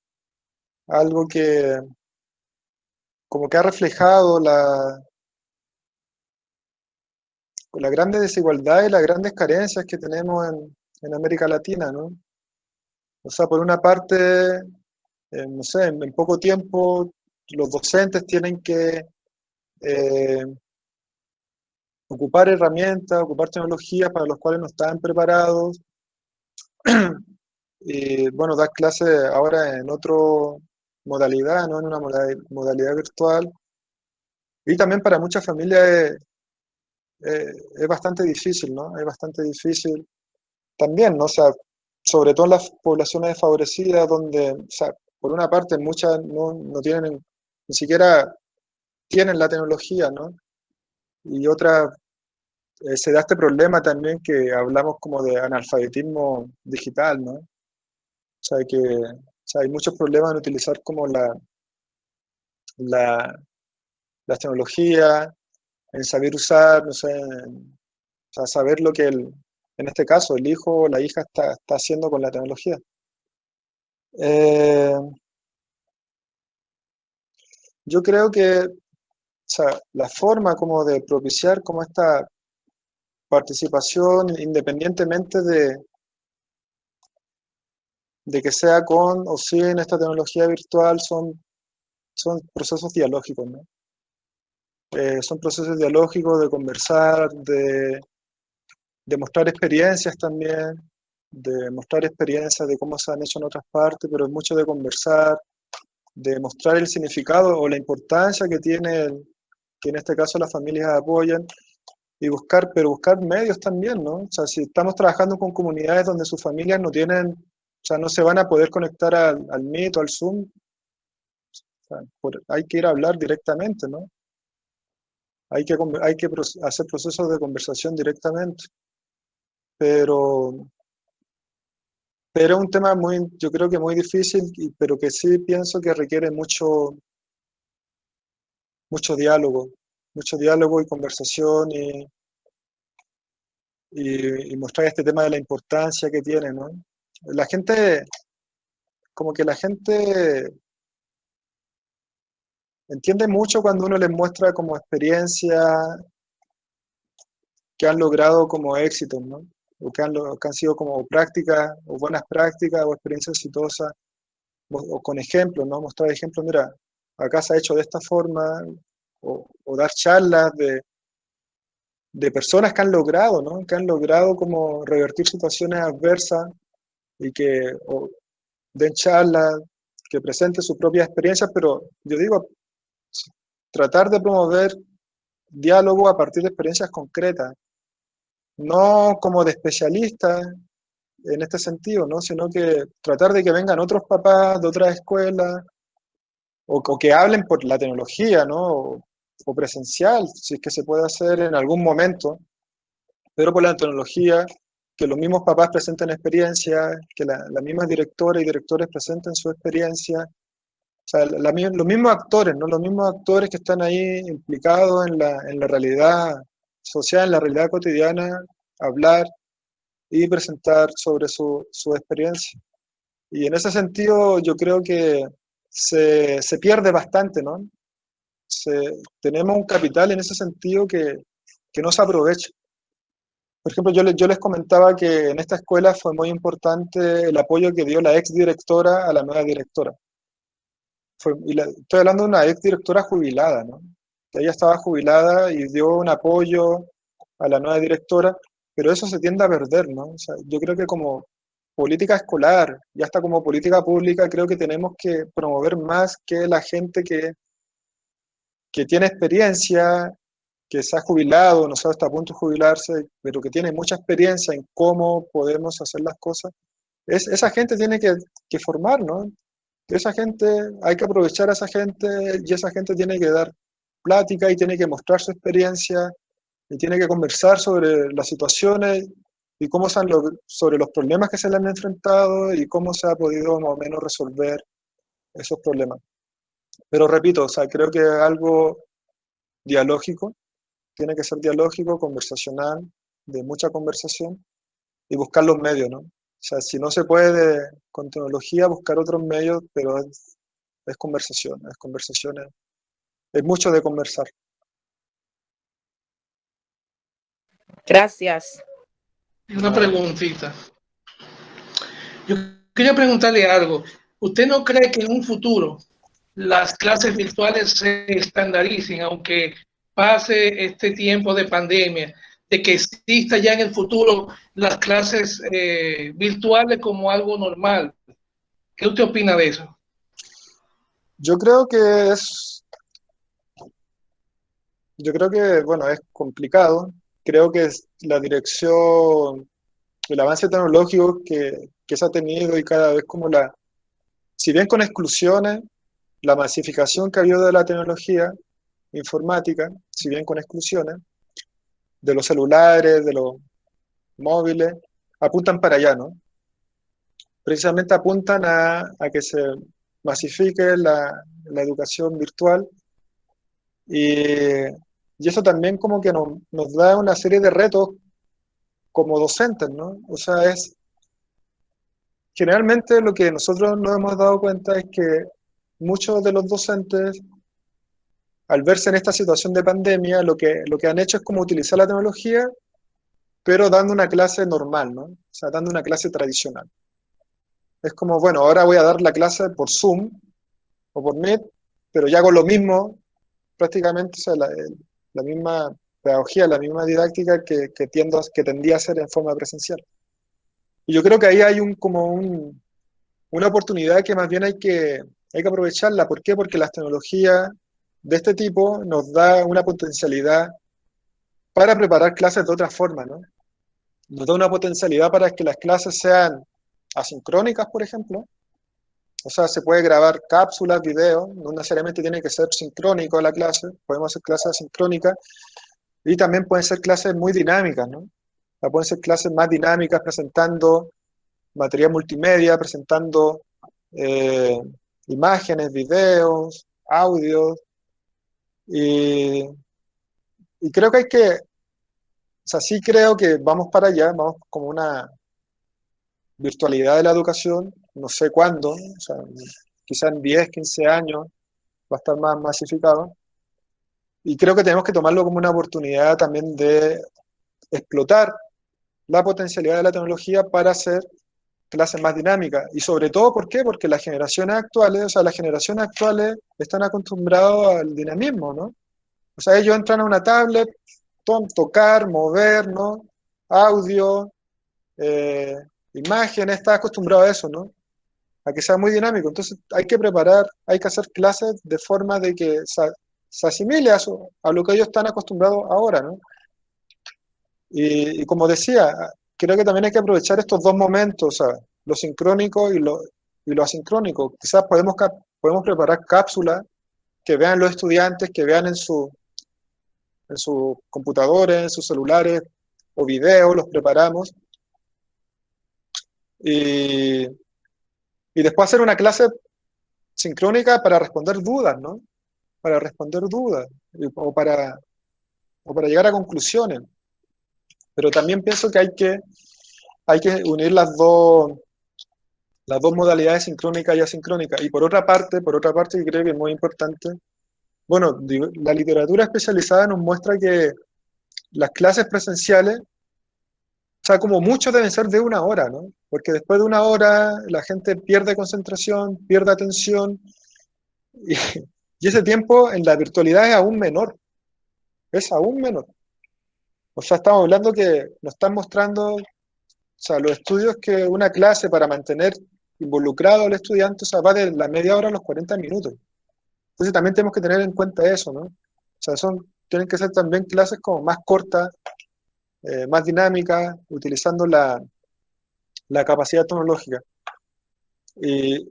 algo que como que ha reflejado la grande desigualdad y las grandes carencias que tenemos en América Latina, ¿no? O sea, por una parte, no sé, en poco tiempo los docentes tienen que eh, ocupar herramientas, ocupar tecnologías para los cuales no estaban preparados. Y bueno, dar clases ahora en otra modalidad, ¿no? En una modalidad virtual. Y también para muchas familias es bastante difícil, ¿no? Es bastante difícil también, ¿no? O sea, sobre todo en las poblaciones desfavorecidas, donde, o sea, por una parte muchas no tienen, ni siquiera tienen la tecnología, ¿no? Y otras, se da este problema también que hablamos como de analfabetismo digital, ¿no? O sea, o sea, hay muchos problemas en utilizar como la, las tecnologías, en saber usar, no sé, o sea, saber lo que en este caso el hijo o la hija está haciendo con la tecnología. Eh, yo creo que, o sea, la forma como de propiciar como esta participación, independientemente de que sea con o sin esta tecnología virtual, son procesos dialógicos, ¿no? Son procesos dialógicos de conversar, de mostrar experiencias también, de mostrar experiencias de cómo se han hecho en otras partes, pero es mucho de conversar, de mostrar el significado o la importancia que tiene que en este caso las familias apoyan y buscar, pero buscar medios también, ¿no? O sea, si estamos trabajando con comunidades donde sus familias no tienen, o sea, no se van a poder conectar al Meet o al Zoom, o sea, hay que ir a hablar directamente, ¿no? Hay que hacer procesos de conversación directamente, pero pero es un tema muy, yo creo que muy difícil, pero que sí pienso que requiere mucho diálogo y conversación y mostrar este tema de la importancia que tiene, ¿no? La gente, como que la gente entiende mucho cuando uno les muestra como experiencia que han logrado como éxitos, ¿no? O que han sido como prácticas, o buenas prácticas, o experiencias exitosas, o con ejemplos, ¿no? Mostrar ejemplos, mira, acá se ha hecho de esta forma, o dar charlas de personas que han logrado, ¿no? Que han logrado como revertir situaciones adversas y que den charlas, que presenten sus propias experiencias, pero yo digo, tratar de promover diálogo a partir de experiencias concretas, no como de especialistas en este sentido, ¿no? Sino que tratar de que vengan otros papás de otras escuelas o que hablen por la tecnología, ¿no? O presencial, si es que se puede hacer en algún momento, pero por la tecnología, que los mismos papás presenten experiencias, que las mismas directoras y directores presenten su experiencia. O sea, los mismos actores, ¿no? Los mismos actores que están ahí implicados en la realidad social, en la realidad cotidiana, hablar y presentar sobre su experiencia. Y en ese sentido yo creo que se pierde bastante, ¿no? Tenemos un capital en ese sentido que no se aprovecha. Por ejemplo, yo les comentaba que en esta escuela fue muy importante el apoyo que dio la ex directora a la nueva directora. Estoy hablando de una ex directora jubilada, ¿no? Que ella estaba jubilada y dio un apoyo a la nueva directora, pero eso se tiende a perder, ¿no? O sea, yo creo que como política escolar y hasta como política pública creo que tenemos que promover más que la gente que tiene experiencia, que se ha jubilado, no sé, está a punto de jubilarse, pero que tiene mucha experiencia en cómo podemos hacer las cosas. Esa gente tiene que formar, ¿no? Esa gente, hay que aprovechar a esa gente y esa gente tiene que dar plática y tiene que mostrar su experiencia y tiene que conversar sobre las situaciones y sobre los problemas que se le han enfrentado y cómo se ha podido más o menos resolver esos problemas. Pero repito, o sea, creo que es algo dialógico, tiene que ser dialógico, conversacional, de mucha conversación y buscar los medios, ¿no? O sea, si no se puede con tecnología, buscar otros medios, pero es conversaciones, es mucho de conversar. Gracias. Una preguntita. Yo quería preguntarle algo. ¿Usted no cree que en un futuro las clases virtuales se estandaricen, aunque pase este tiempo de pandemia, de que exista ya en el futuro las clases virtuales como algo normal? ¿Qué usted opina de eso? Yo creo que bueno, es complicado. Creo que la dirección, el avance tecnológico que se ha tenido y cada vez como si bien con exclusiones, la masificación que ha habido de la tecnología informática, si bien con exclusiones, de los celulares, de los móviles, apuntan para allá, ¿no? Precisamente apuntan a que se masifique la educación virtual y eso también como que nos da una serie de retos como docentes, ¿no? O sea, generalmente lo que nosotros nos hemos dado cuenta es que muchos de los docentes, al verse en esta situación de pandemia, lo que han hecho es como utilizar la tecnología, pero dando una clase normal, ¿no? O sea, dando una clase tradicional. Es como, bueno, ahora voy a dar la clase por Zoom o por Meet, pero ya con lo mismo, prácticamente, o sea, la misma pedagogía, la misma didáctica que tendía a ser en forma presencial. Y yo creo que ahí hay una oportunidad que más bien hay que aprovecharla. ¿Por qué? Porque las tecnologías de este tipo nos da una potencialidad para preparar clases de otra forma, ¿no? Nos da una potencialidad para que las clases sean asincrónicas, por ejemplo. O sea, se puede grabar cápsulas, videos, no necesariamente tiene que ser sincrónico la clase, podemos hacer clases asincrónicas y también pueden ser clases muy dinámicas, ¿no? O sea, pueden ser clases más dinámicas presentando material multimedia, presentando imágenes, videos, audios y creo que o sea, sí creo que vamos para allá, vamos como una virtualidad de la educación, no sé cuándo, o sea, quizás en 10, 15 años va a estar más masificado. Y creo que tenemos que tomarlo como una oportunidad también de explotar la potencialidad de la tecnología para hacer clases más dinámicas. Y sobre todo, ¿por qué? Porque las generaciones actuales, o sea, las generaciones actuales están acostumbrados al dinamismo, ¿no? O sea, ellos entran a una tablet, tocar, mover, ¿no? Audio, imágenes, está acostumbrado a eso, ¿no? A que sea muy dinámico. Entonces hay que preparar, hay que hacer clases de forma de que se asimile a lo que ellos están acostumbrados ahora, ¿no? Y como decía, creo que también hay que aprovechar estos dos momentos, o sea, lo sincrónico y lo asincrónico. Quizás podemos preparar cápsulas que vean los estudiantes, que vean en sus computadores, en sus celulares, o videos, los preparamos. Y después hacer una clase sincrónica para responder dudas, ¿no? Para responder dudas o para llegar a conclusiones. Pero también pienso que hay que unir las dos modalidades, sincrónica y asincrónica. Y por otra parte, que creo que es muy importante, bueno, la literatura especializada nos muestra que las clases presenciales, o sea, como mucho deben ser de una hora, ¿no? Porque después de una hora la gente pierde concentración, pierde atención, y, y ese tiempo en la virtualidad es aún menor. O sea, estamos hablando que nos están mostrando, o sea, los estudios, que una clase para mantener involucrado al estudiante, o sea, va de la media hora a los 40 minutos. Entonces también tenemos que tener en cuenta eso, ¿no? O sea, tienen que ser también clases como más cortas, más dinámicas, utilizando la capacidad tecnológica. Y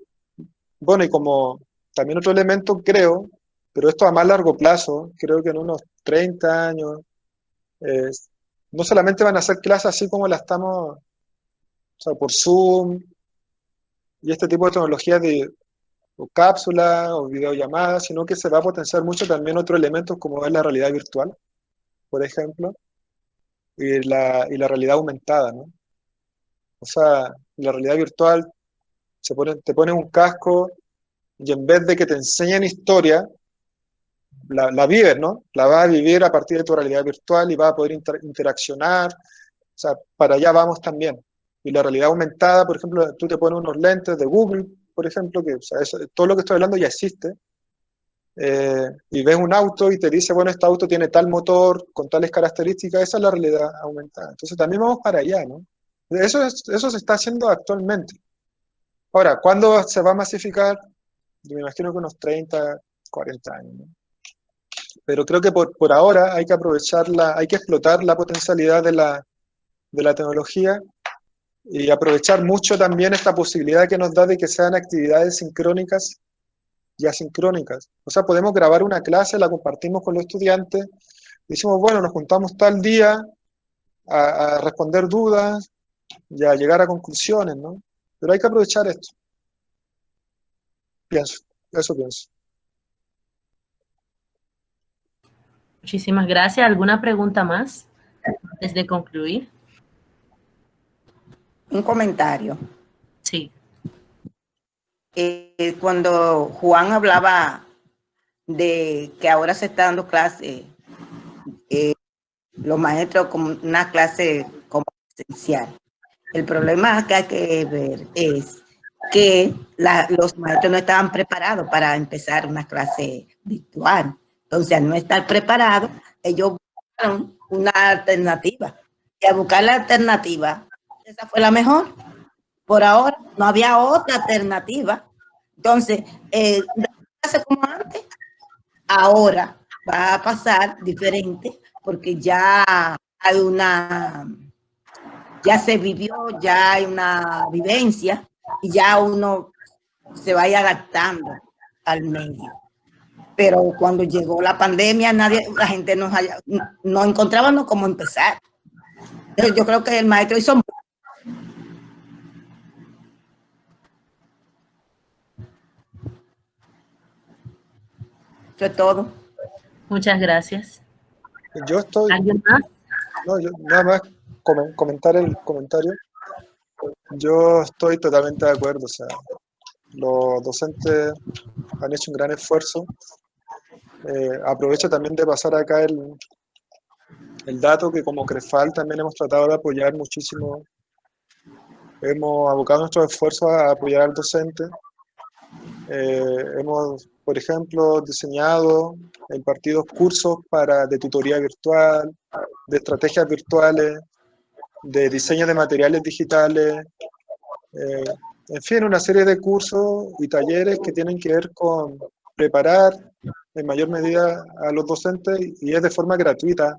bueno, y como también otro elemento, creo, pero esto a más largo plazo, creo que en unos 30 años, no solamente van a ser clases así como las estamos, o sea, por Zoom y este tipo de tecnologías o cápsulas o videollamadas, sino que se va a potenciar mucho también otros elementos como es la realidad virtual, por ejemplo, y la realidad aumentada, ¿no? O sea, la realidad virtual, te pones un casco y en vez de que te enseñen historia, la vives, ¿no? La vas a vivir a partir de tu realidad virtual y vas a poder interaccionar. O sea, para allá vamos también. Y la realidad aumentada, por ejemplo, tú te pones unos lentes de Google, por ejemplo, que, o sea, todo lo que estoy hablando ya existe, y ves un auto y te dice, bueno, este auto tiene tal motor, con tales características, esa es la realidad aumentada. Entonces también vamos para allá, ¿no? Eso se está haciendo actualmente. Ahora, ¿cuándo se va a masificar? Yo me imagino que unos 30, 40 años, ¿no? Pero creo que por ahora hay que hay que explotar la potencialidad de la tecnología y aprovechar mucho también esta posibilidad que nos da de que sean actividades sincrónicas y asincrónicas. O sea, podemos grabar una clase, la compartimos con los estudiantes, decimos, bueno, nos juntamos tal día a responder dudas y a llegar a conclusiones, ¿no? Pero hay que aprovechar esto. Eso pienso. Muchísimas gracias. ¿Alguna pregunta más antes de concluir? Un comentario. Sí. Cuando Juan hablaba de que ahora se está dando clase, los maestros como una clase como esencial. El problema que hay que ver es que los maestros no estaban preparados para empezar una clase virtual. Entonces, al no estar preparados, ellos buscaron una alternativa. Y al buscar la alternativa, esa fue la mejor. Por ahora, no había otra alternativa. Entonces, hace como antes, ahora va a pasar diferente porque ya hay ya se vivió, ya hay una vivencia y ya uno se vaya adaptando al medio. Pero cuando llegó la pandemia, la gente no encontrábamos cómo empezar. Pero yo creo que el maestro hizo. Eso es todo. Muchas gracias. Yo estoy. ¿Alguien más? No, yo nada más comentar el comentario. Yo estoy totalmente de acuerdo. O sea, los docentes han hecho un gran esfuerzo. Aprovecho también de pasar acá el dato que como CREFAL también hemos tratado de apoyar muchísimo hemos abocado nuestros esfuerzos a apoyar al docente. Hemos, por ejemplo, diseñado, impartido cursos de tutoría virtual, de estrategias virtuales, de diseño de materiales digitales, en fin, una serie de cursos y talleres que tienen que ver con preparar en mayor medida a los docentes, y es de forma gratuita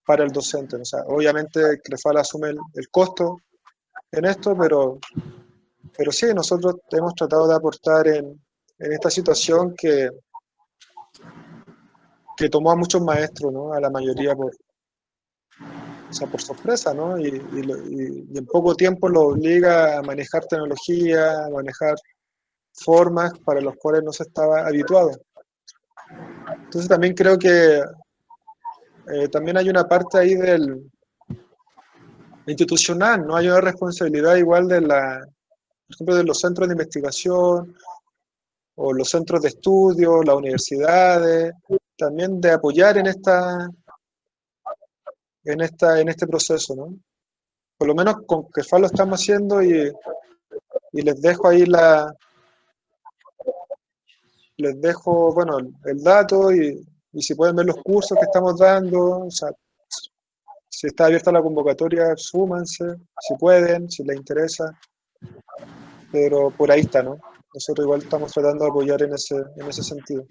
para el docente. O sea, obviamente CREFAL asume el costo en esto, pero sí, nosotros hemos tratado de aportar en esta situación que tomó a muchos maestros, ¿no? A la mayoría por sorpresa, ¿no? Y en poco tiempo lo obliga a manejar tecnología, a manejar formas para las cuales no se estaba habituado. Entonces también creo que también hay una parte ahí del institucional, ¿no? Hay una responsabilidad igual por ejemplo, de los centros de investigación o los centros de estudio, las universidades, también de apoyar en este proceso, ¿no? Por lo menos con CREFAL lo estamos haciendo, y les dejo ahí bueno, el dato, y si pueden ver los cursos que estamos dando. O sea, si está abierta la convocatoria, súmanse, si pueden, si les interesa, pero por ahí está, ¿no? Nosotros igual estamos tratando de apoyar en ese sentido.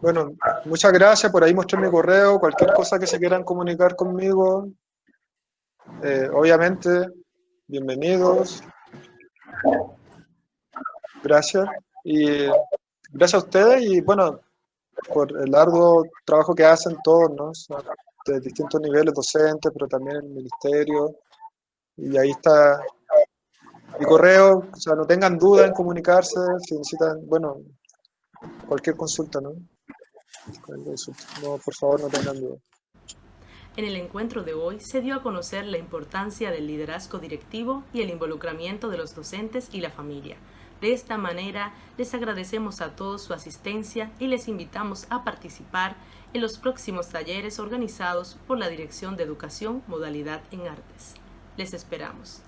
Bueno, muchas gracias, por ahí mostré mi correo, cualquier cosa que se quieran comunicar conmigo, obviamente, bienvenidos. Gracias, y gracias a ustedes, y bueno, por el arduo trabajo que hacen todos, ¿no? O sea, de distintos niveles docentes, pero también el ministerio, y ahí está mi correo. O sea, no tengan duda en comunicarse, si necesitan, bueno, cualquier consulta, ¿no? No, por favor, no tengan duda. En el encuentro de hoy se dio a conocer la importancia del liderazgo directivo y el involucramiento de los docentes y la familia. De esta manera, les agradecemos a todos su asistencia y les invitamos a participar en los próximos talleres organizados por la Dirección de Educación Modalidad en Artes. Les esperamos.